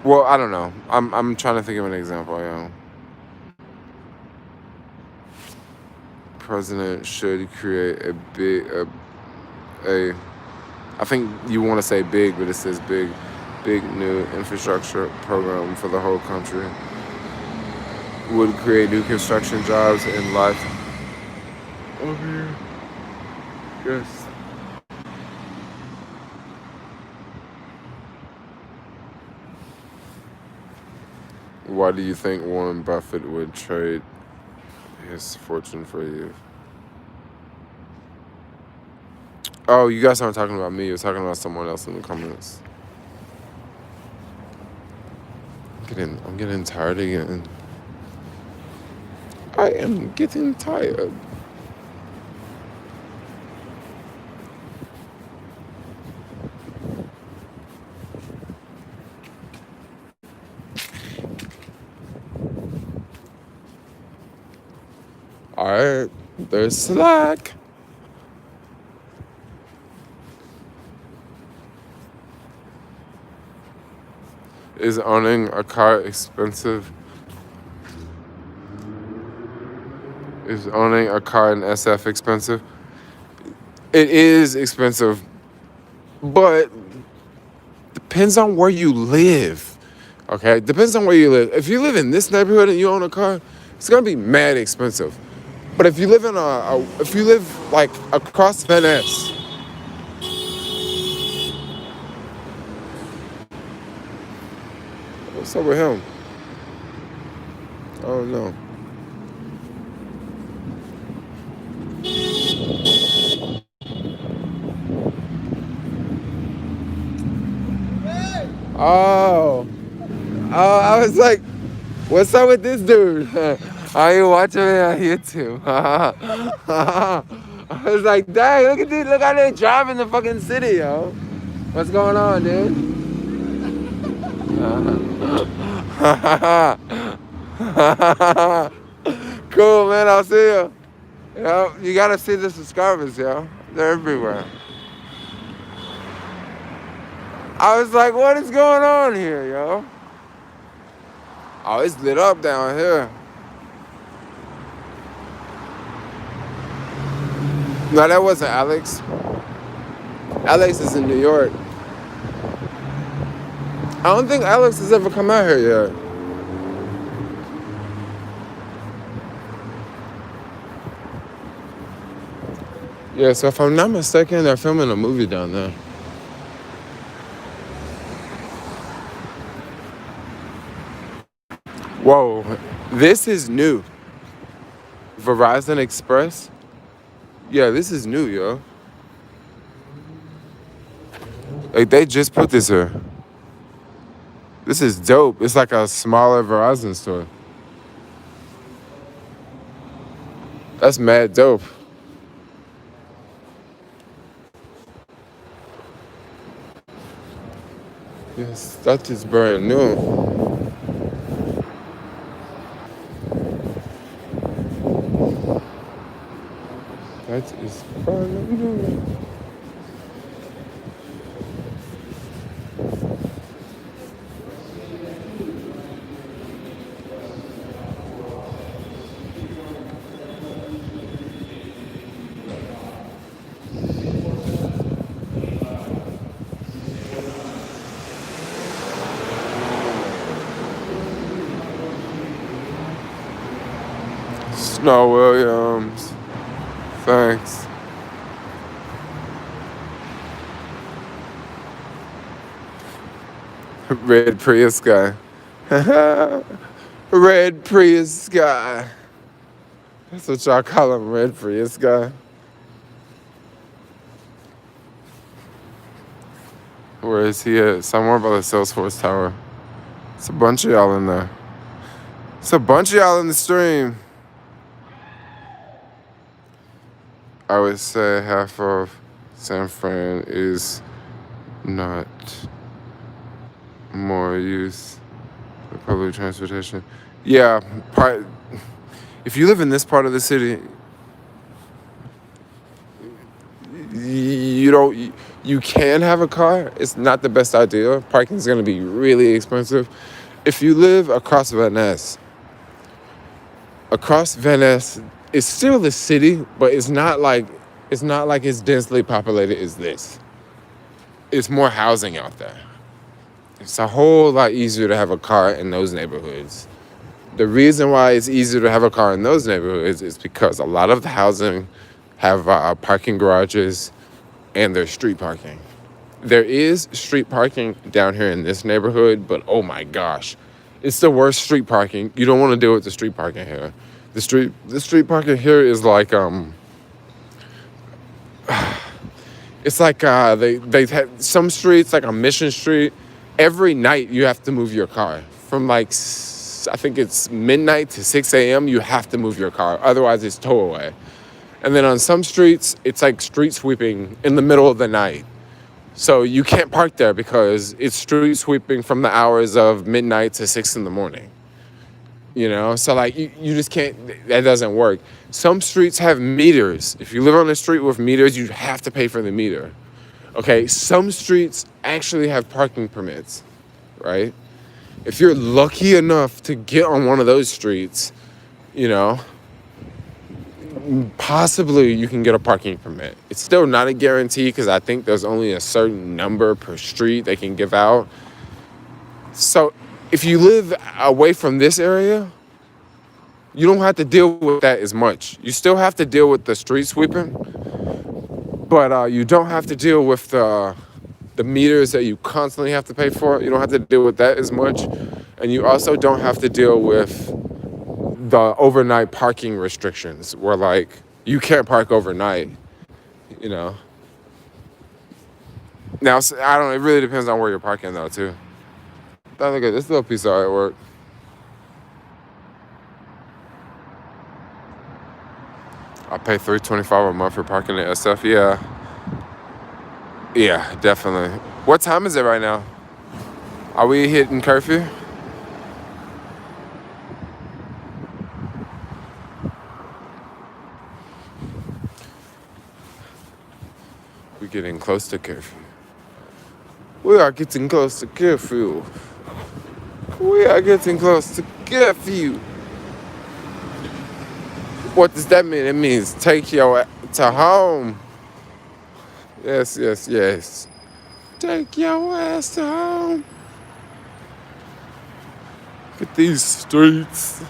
Well, I don't know. I'm trying to think of an example. President should create I think you want to say big, but it says big new infrastructure program for the whole country. Would create new construction jobs and life. Over here. Yes. Why do you think Warren Buffett would trade his fortune for you? Oh, you guys aren't talking about me. You're talking about someone else in the comments. I'm getting tired again. I am getting tired. Alright, there's Slack. Is owning a car expensive? Is owning a car in SF expensive? It is expensive, but depends on where you live. Okay, depends on where you live. If you live in this neighborhood and you own a car, it's gonna be mad expensive. But if you live if you live across Van Ness, what's up with him? I don't know. Oh, I was like, what's up with this dude? Are you watching me on YouTube? I was like, dang, look at this, look how they driving the fucking city, yo. What's going on, dude? Cool, man, I'll see you. You gotta see the subscribers, yo. They're everywhere. I was like, what is going on here, yo? Oh, it's lit up down here. No, that wasn't Alex. Alex is in New York. I don't think Alex has ever come out here yet. Yeah, so if I'm not mistaken, they're filming a movie down there. Whoa, this is new. Verizon Express? Yeah, this is new, yo. They just put this here. This is dope. It's like a smaller Verizon store. That's mad dope. Yes, that is brand new. That is brand new. Snow Williams. Thanks. Red Prius guy. Red Prius guy. That's what y'all call him, Red Prius guy. Where is he at? Somewhere by the Salesforce Tower. It's a bunch of y'all in there. It's a bunch of y'all in the stream. I would say half of San Fran is not more use of public transportation. Yeah, if you live in this part of the city, you can have a car. It's not the best idea. Parking is going to be really expensive. If you live across Van Ness is still the city, but it's not like it's densely populated as this. It's more housing out there. It's a whole lot easier to have a car in those neighborhoods. The reason why it's easier to have a car in those neighborhoods is because a lot of the housing have parking garages and there's street parking. There is street parking down here in this neighborhood, but oh my gosh, it's the worst street parking. You don't want to deal with the street parking here. The street parking here is like it's like they have some streets like on Mission Street. Every night you have to move your car from like I think it's midnight to 6 a.m. You have to move your car, otherwise it's tow away. And then on some streets, it's like street sweeping in the middle of the night. So you can't park there because it's street sweeping from the hours of midnight to 6 in the morning. You know, so like you just can't, that doesn't work. Some streets have meters. If you live on a street with meters, you have to pay for the meter. Okay, some streets actually have parking permits, right? If you're lucky enough to get on one of those streets, you know, possibly you can get a parking permit. It's still not a guarantee because I think there's only a certain number per street they can give out. So if you live away from this area, you don't have to deal with that as much. You still have to deal with the street sweeping, but you don't have to deal with the meters that you constantly have to pay for. You don't have to deal with that as much. And you also don't have to deal with the overnight parking restrictions where like you can't park overnight, you know. Now, I don't know, it really depends on where you're parking though too. But look at this little piece of artwork. I pay $325 a month for parking at SF. Yeah, definitely. What time is it right now? Are we hitting curfew? We're getting close to curfew. We are getting close to curfew. We are getting close to curfew. What does that mean? It means take your to home. Yes. Take your ass to home. Look at these streets.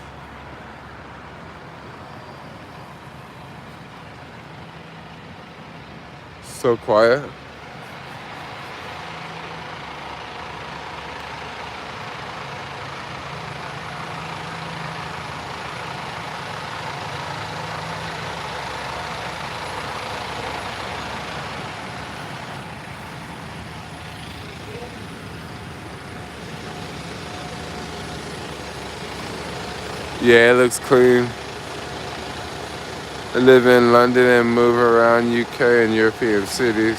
So quiet. Yeah, it looks clean. I live in London and move around UK and European cities.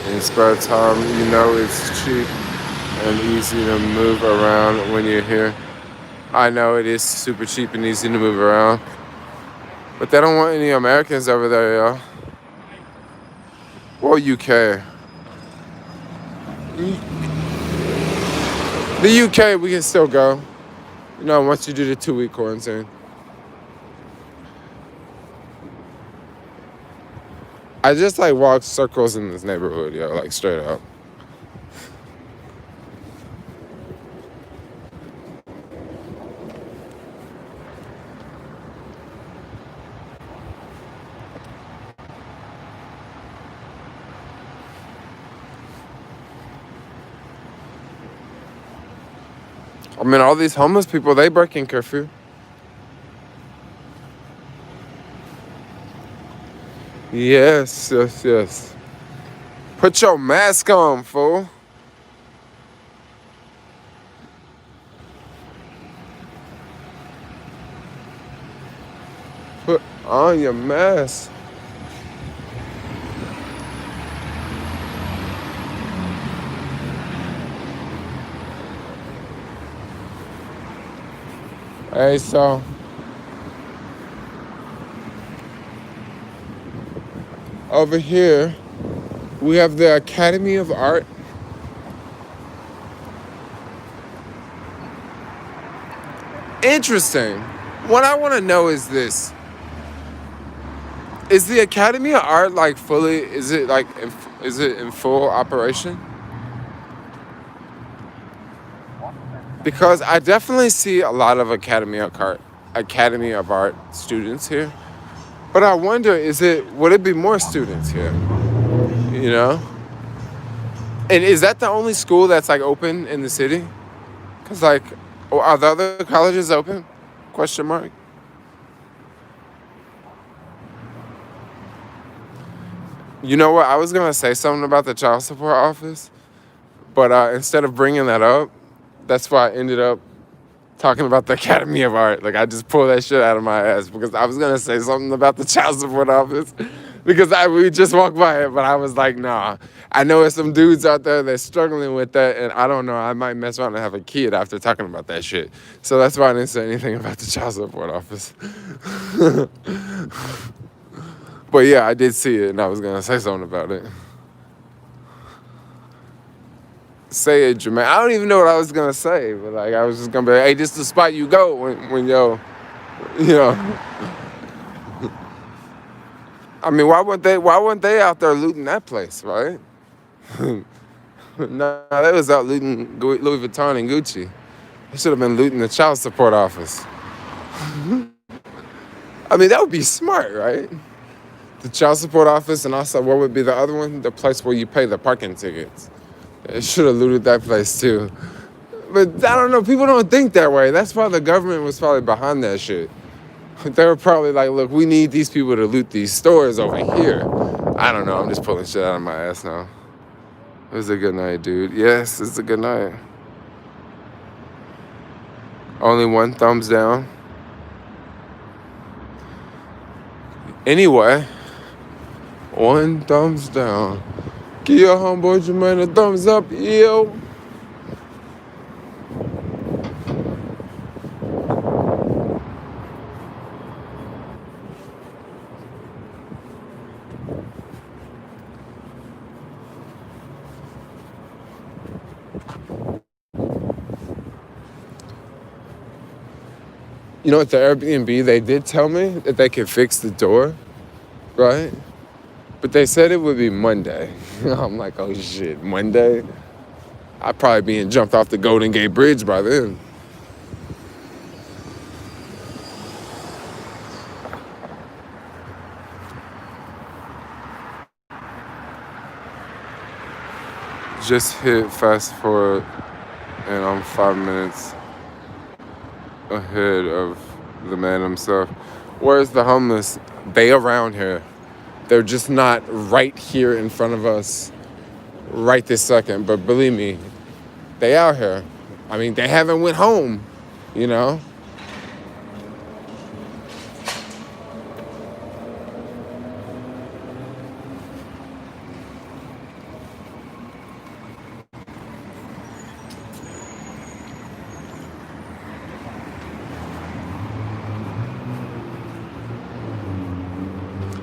In spare time, you know it's cheap and easy to move around when you're here. I know it is super cheap and easy to move around. But they don't want any Americans over there, y'all. Well, UK. The UK, we can still go. You know, once you do the 2-week quarantine. I just like walk circles in this neighborhood, yo, like straight up. I mean, all these homeless people, they breaking curfew. Yes, yes, yes. Put your mask on, fool. Put on your mask. Hey, so over here, we have the Academy of Art. Interesting. What I want to know is this. Is the Academy of Art like fully, is it in full operation? Because I definitely see a lot of Academy of Art students here. But I wonder, would it be more students here? You know? And is that the only school that's like open in the city? Cause like, are the other colleges open? Question mark. You know what? I was gonna say something about the child support office, but instead of bringing that up, that's why I ended up talking about the Academy of Art. Like I just pulled that shit out of my ass because I was gonna say something about the child support office because we just walked by it, but I was like, nah. I know there's some dudes out there that's struggling with that, and I don't know. I might mess around and have a kid after talking about that shit. So that's why I didn't say anything about the child support office. But yeah, I did see it, and I was gonna say something about it. Say it, Jermaine. I don't even know what I was gonna say, but like I was just gonna be like, hey, this is the spot you go when yo, you know. I mean, why weren't they out there looting that place, right? No, they was out looting Louis Vuitton and Gucci. They should have been looting the child support office. I mean, that would be smart, right? The child support office, and also what would be the other one? The place where you pay the parking tickets. They should have looted that place too. But I don't know, people don't think that way. That's why the government was probably behind that shit. They were probably like, look, we need these people to loot these stores over here. I don't know, I'm just pulling shit out of my ass now. It was a good night, dude. Yes, it's a good night. Only one thumbs down. Anyway, one thumbs down. Give your homeboy Jermaine a thumbs up, yo. You know, at the Airbnb, they did tell me that they could fix the door, right? But they said it would be Monday. I'm like, oh shit, Monday? I'd probably be jumped off the Golden Gate Bridge by then. Just hit fast forward, and I'm 5 minutes ahead of the man himself. Where's the homeless? They around here. They're just not right here in front of us right this second. But believe me, they out here. I mean, they haven't went home, you know?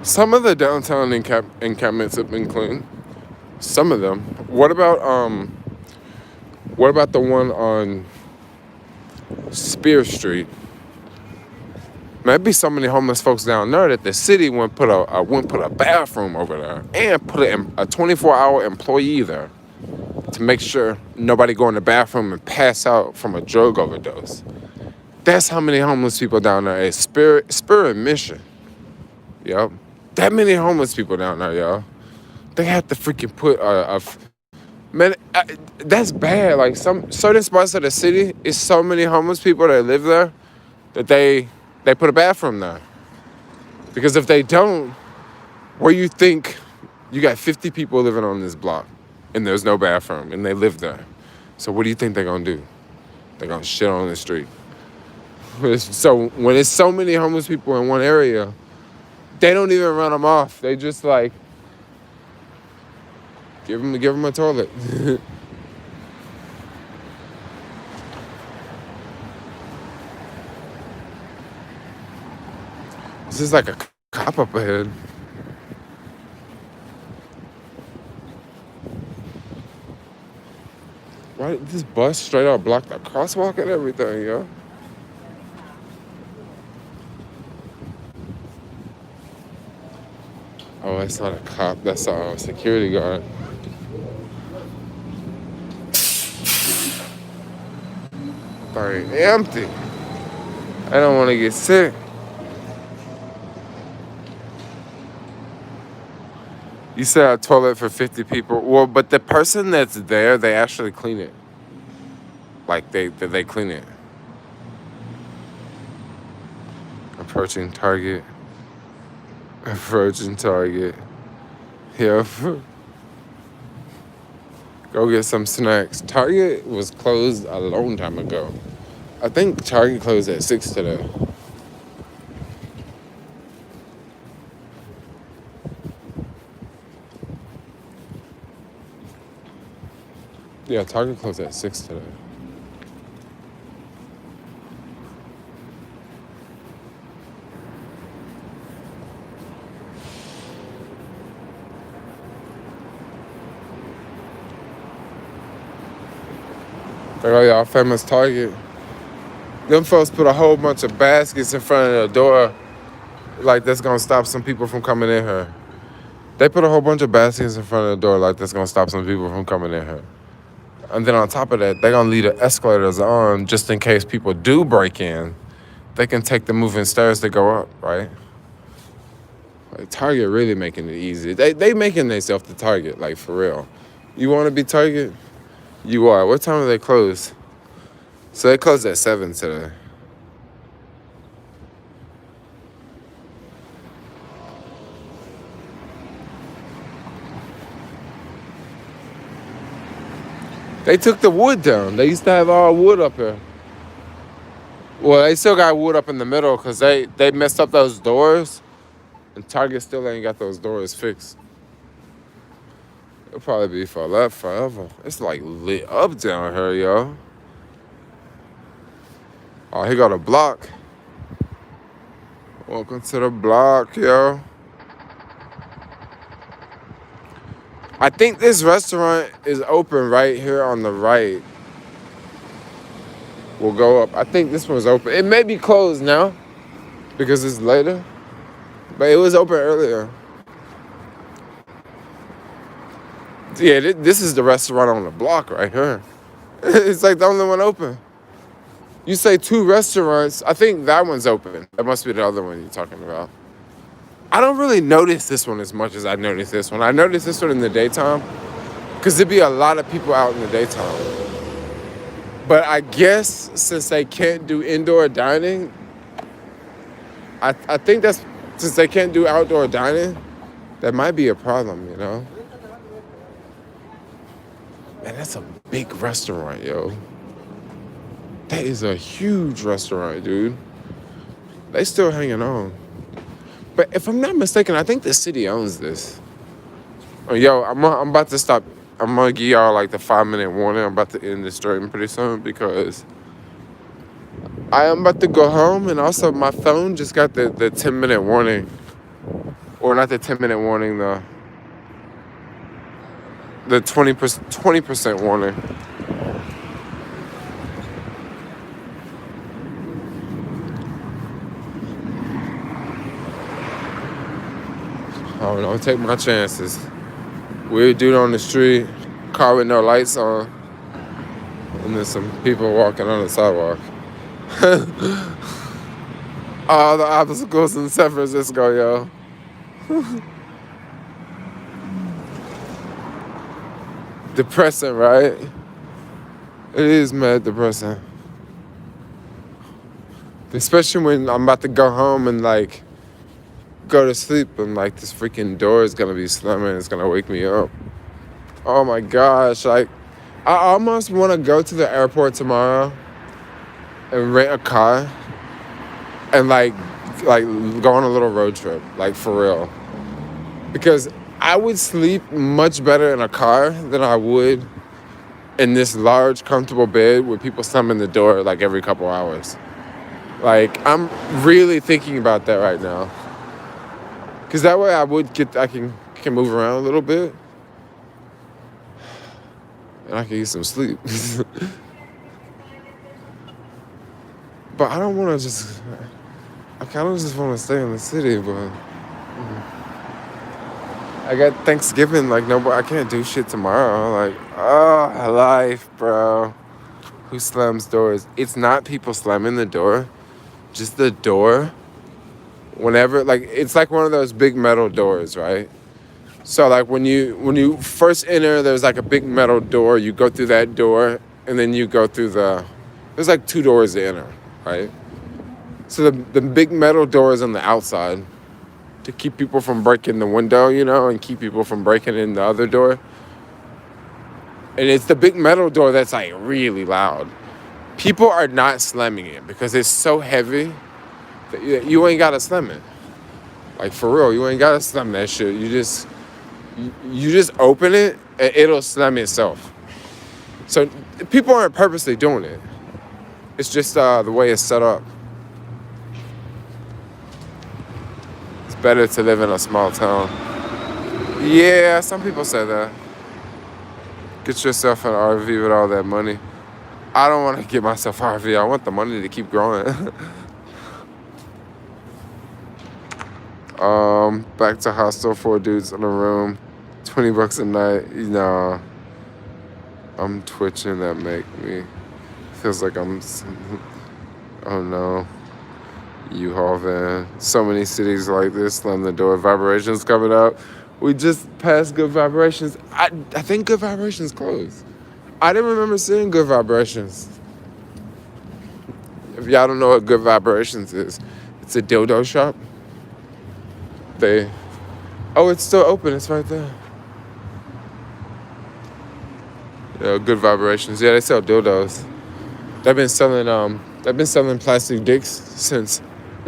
Some of the downtown encampments have been clean. Some of them. What about the one on Spear Street? Maybe so many homeless folks down there that the city wouldn't put a bathroom over there and put a 24-hour employee there to make sure nobody go in the bathroom and pass out from a drug overdose. That's how many homeless people down there is. Spirit Mission. Yep. That many homeless people down there, y'all. They have to freaking put Man, that's bad. Like some certain spots of the city, is so many homeless people that live there that they put a bathroom there. Because if they don't, where you think you got 50 people living on this block and there's no bathroom and they live there. So what do you think they're gonna do? They're gonna shit on the street. So when it's so many homeless people in one area, they don't even run them off. They just like give them a toilet. This is like a cop up ahead. Why did this bus straight up block the crosswalk and everything, yo? Oh, that's not a cop. That's a security guard. Thing empty. I don't want to get sick. You said a toilet for 50 people. Well, but the person that's there, they actually clean it. Like they clean it. Approaching Target. Approaching Target. Yep. Go get some snacks. Target was closed a long time ago. I think Target closed at 6 today. Yeah, Target closed at 6 today. Like, oh, y'all famous Target. Them folks put a whole bunch of baskets in front of the door, like that's gonna stop some people from coming in here. They put a whole bunch of baskets in front of the door, like that's gonna stop some people from coming in here. And then on top of that, they're gonna leave the escalators on just in case people do break in. They can take the moving stairs to go up, right? Like, Target really making it easy. They making themselves the Target, like for real. You wanna be Target? You are. What time do they close? So they closed at 7 today. They took the wood down. They used to have all wood up here. Well, they still got wood up in the middle because they messed up those doors. And Target still ain't got those doors fixed. It'll probably be for that forever. It's like lit up down here, yo. Oh, he got a block. Welcome to the block, yo. I think this restaurant is open right here on the right. We'll go up. I think this one's open. It may be closed now because it's later, but it was open earlier. Yeah, this is the restaurant on the block right here. It's like the only one open. You say 2 restaurants. I think that one's open. That must be the other one you're talking about. I don't really notice this one as much as I notice this one. I notice this one in the daytime because there'd be a lot of people out in the daytime. But I guess since they can't do indoor dining, I think that's, since they can't do outdoor dining, that might be a problem, you know? Man, that's a big restaurant, yo. That is a huge restaurant, dude. They still hanging on. But if I'm not mistaken, I think the city owns this. Oh, yo, I'm about to stop. I'm gonna give y'all like the 5-minute warning. I'm about to end this stream pretty soon because I am about to go home, and also my phone just got the 10-minute warning. Or not the 10-minute warning, the 20% warning. I don't know, take my chances. Weird dude on the street, car with no lights on, and then some people walking on the sidewalk. All the obstacles in San Francisco, yo. depressing, right? It is mad depressing. Especially when I'm about to go home and like go to sleep and like this freaking door is gonna be slamming. It's gonna wake me up. Oh my gosh! Like I almost want to go to the airport tomorrow and rent a car and like go on a little road trip, like for real. Because I would sleep much better in a car than I would in this large, comfortable bed with people slamming the door like every couple hours. Like I'm really thinking about that right now. Cause that way I can move around a little bit and I can get some sleep. But I don't want to I kind of just want to stay in the city, but I got Thanksgiving, like, I can't do shit tomorrow. Like, oh, life, bro. Who slams doors? It's not people slamming the door, just the door. Whenever, like, it's like one of those big metal doors, right? So, like, when you first enter, there's like a big metal door. You go through that door, and then you go through there's like 2 doors to enter, right? So the big metal door is on the outside to keep people from breaking the window, and keep people from breaking in the other door. And it's the big metal door that's like really loud. People are not slamming it because it's so heavy that you ain't gotta slam it. Like for real, you ain't gotta slam that shit. You just open it and it'll slam itself. So people aren't purposely doing it. It's just the way it's set up. It's better to live in a small town. Yeah, some people say that. Get yourself an RV with all that money. I don't want to get myself an RV. I want the money to keep growing. Back to hostel, 4 dudes in a room, $20 a night. I'm twitching. That make me feels like I'm. Oh no. U-Haul van. So many cities like this. Slam the door. Vibrations coming up. We just passed Good Vibrations. I think Good Vibrations closed. I didn't remember seeing Good Vibrations. If y'all don't know what Good Vibrations is, it's a dildo shop. It's still open. It's right there. Yeah, Good Vibrations. Yeah, they sell dildos. They've been selling plastic dicks since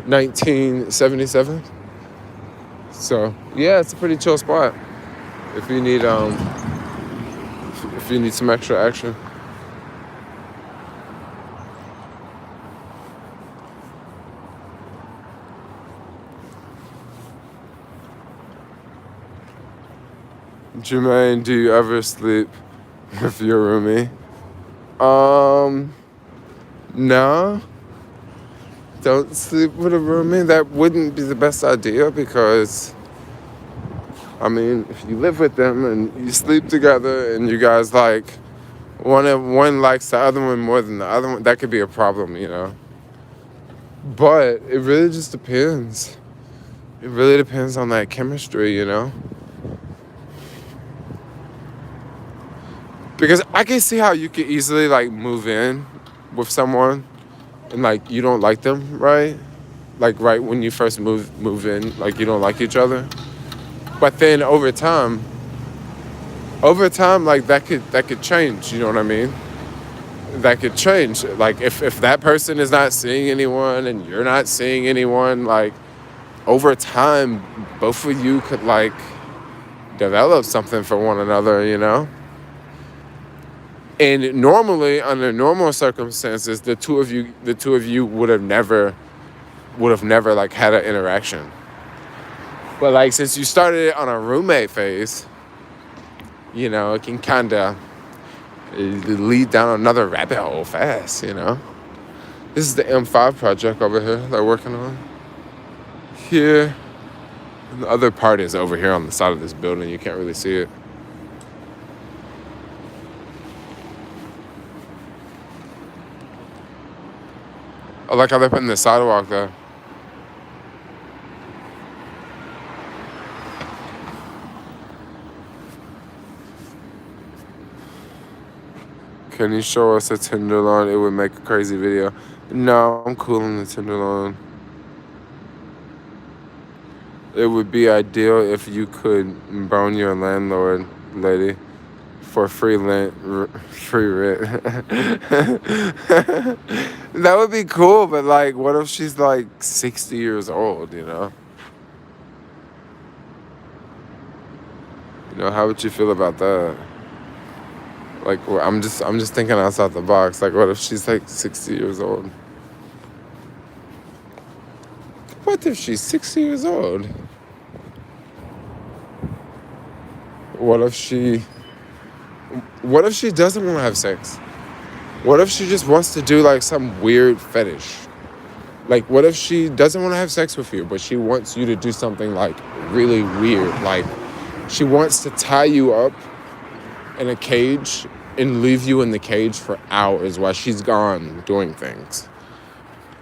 1977. So yeah, it's a pretty chill spot if you need some extra action. Jermaine, do you ever sleep with your roomie? No. Don't sleep with a roomie. That wouldn't be the best idea because, I mean, if you live with them and you sleep together and you guys like, one likes the other one more than the other one, that could be a problem, But it really just depends. It really depends on that chemistry, Because I can see how you could easily like move in with someone and like you don't like them, right? Like right when you first move in, like you don't like each other. But then over time like that could change, you know what I mean? That could change. Like if that person is not seeing anyone and you're not seeing anyone, like over time both of you could like develop something for one another, And normally, under normal circumstances, the two of you would have never like had an interaction. But like since you started it on a roommate phase, it can kind of lead down another rabbit hole fast. This is the M5 project over here they're working on. Here, and the other part is over here on the side of this building. You can't really see it. I like how they're putting the sidewalk there. Can you show us a Tenderloin? It would make a crazy video. No, I'm cool on the Tenderloin. It would be ideal if you could bone your landlord, lady, for free rent. Free rent. That would be cool, but like, what if she's like 60 years old? How would you feel about that? Like, well, I'm just thinking outside the box. Like, what if she's like 60 years old? What if she's 60 years old? What if she doesn't want to have sex? What if she just wants to do like some weird fetish? Like, what if she doesn't want to have sex with you, but she wants you to do something like really weird? Like, she wants to tie you up in a cage and leave you in the cage for hours while she's gone doing things.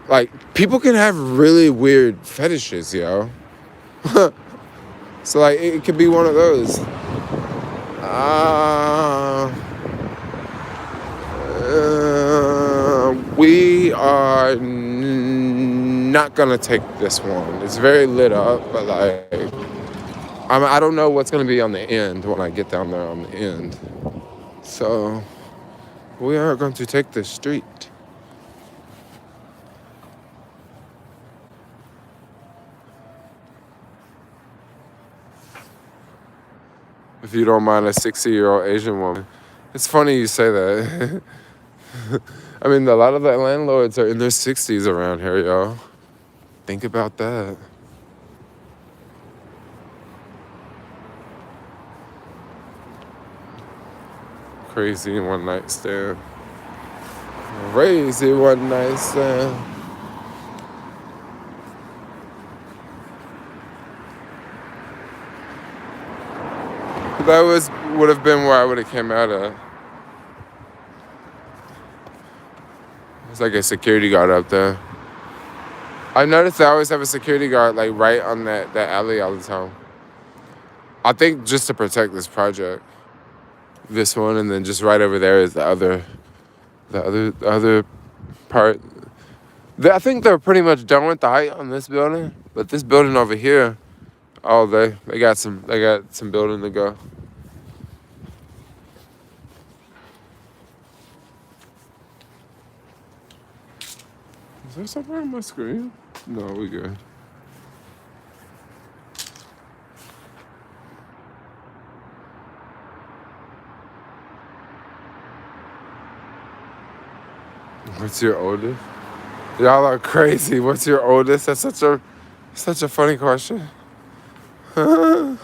Like, people can have really weird fetishes, yo. So, like, it could be one of those. We are not gonna take this one. It's very lit up, but like, I don't know what's gonna be on the end when I get down there on the end. So we are going to take the street. If you don't mind a 60-year-old Asian woman. It's funny you say that. I mean, a lot of the landlords are in their 60s around here, y'all. Think about that. Crazy one night stand. Crazy one night stand. That would have been where I would have came out of. There's like a security guard up there. I noticed they always have a security guard like right on that alley all the time. I think just to protect this project. This one, and then just right over there is the other part. I think they're pretty much done with the height on this building, but this building over here, they got some building to go. Is there something on my screen? No, we good. What's your oldest? Y'all are crazy. What's your oldest? That's such a funny question. I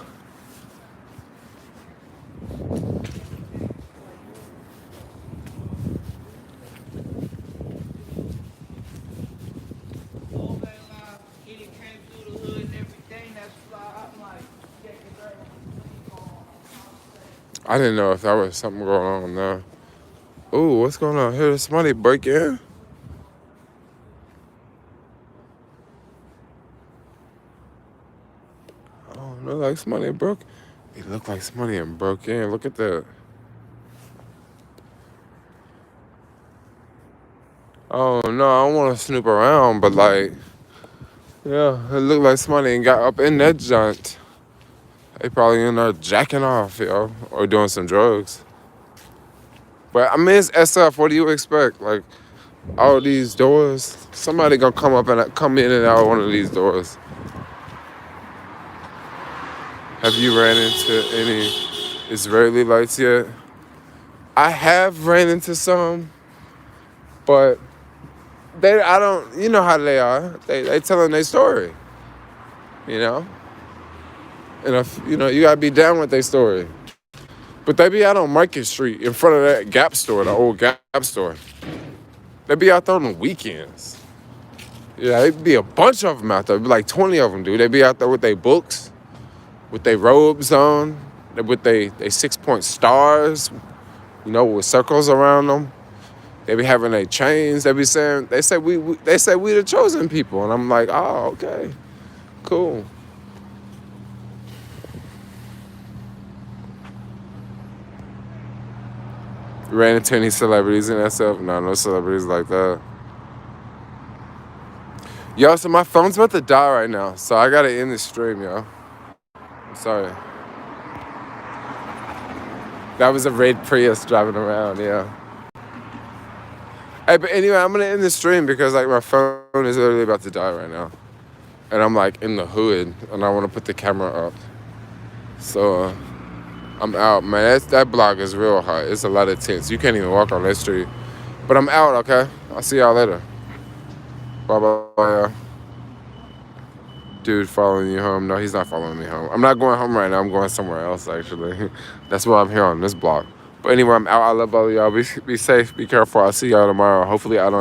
didn't know if that was something going on there. Ooh, what's going on here? Did somebody break in? Oh, no, like somebody broke. It looked like somebody broke in. Look at that. Oh, no, I don't want to snoop around, but like, yeah, it looked like somebody got up in that joint. They probably in there jacking off, yo, or doing some drugs. But I mean, it's SF. What do you expect? Like, all these doors, somebody gonna come in and out one of these doors. Have you ran into any Israeli lights yet? I have ran into some, but you know how they are. They telling their story, you know? And if, you gotta be down with their story. But they be out on Market Street in front of that Gap store, the old Gap store. They be out there on the weekends. Yeah, they be a bunch of them out there. Be like 20 of them, dude. They be out there with their books, with their robes on, with their 6-point stars, with circles around them. They be having their chains. They say we the chosen people. And I'm like, oh, okay, cool. Ran into any celebrities and that stuff? No celebrities like that. Yo, so my phone's about to die right now, so I gotta end the stream, yo. I'm sorry. That was a red Prius driving around, yeah. Hey, but anyway, I'm gonna end the stream because like my phone is literally about to die right now. And I'm like in the hood and I wanna put the camera up. So I'm out, man. That block is real hot. It's a lot of tents. You can't even walk on that street. But I'm out, okay? I'll see y'all later. Bye bye, y'all. Dude following you home. No, he's not following me home. I'm not going home right now. I'm going somewhere else, actually. That's why I'm here on this block. But anyway, I'm out. I love all of y'all. Be safe. Be careful. I'll see y'all tomorrow. Hopefully, I don't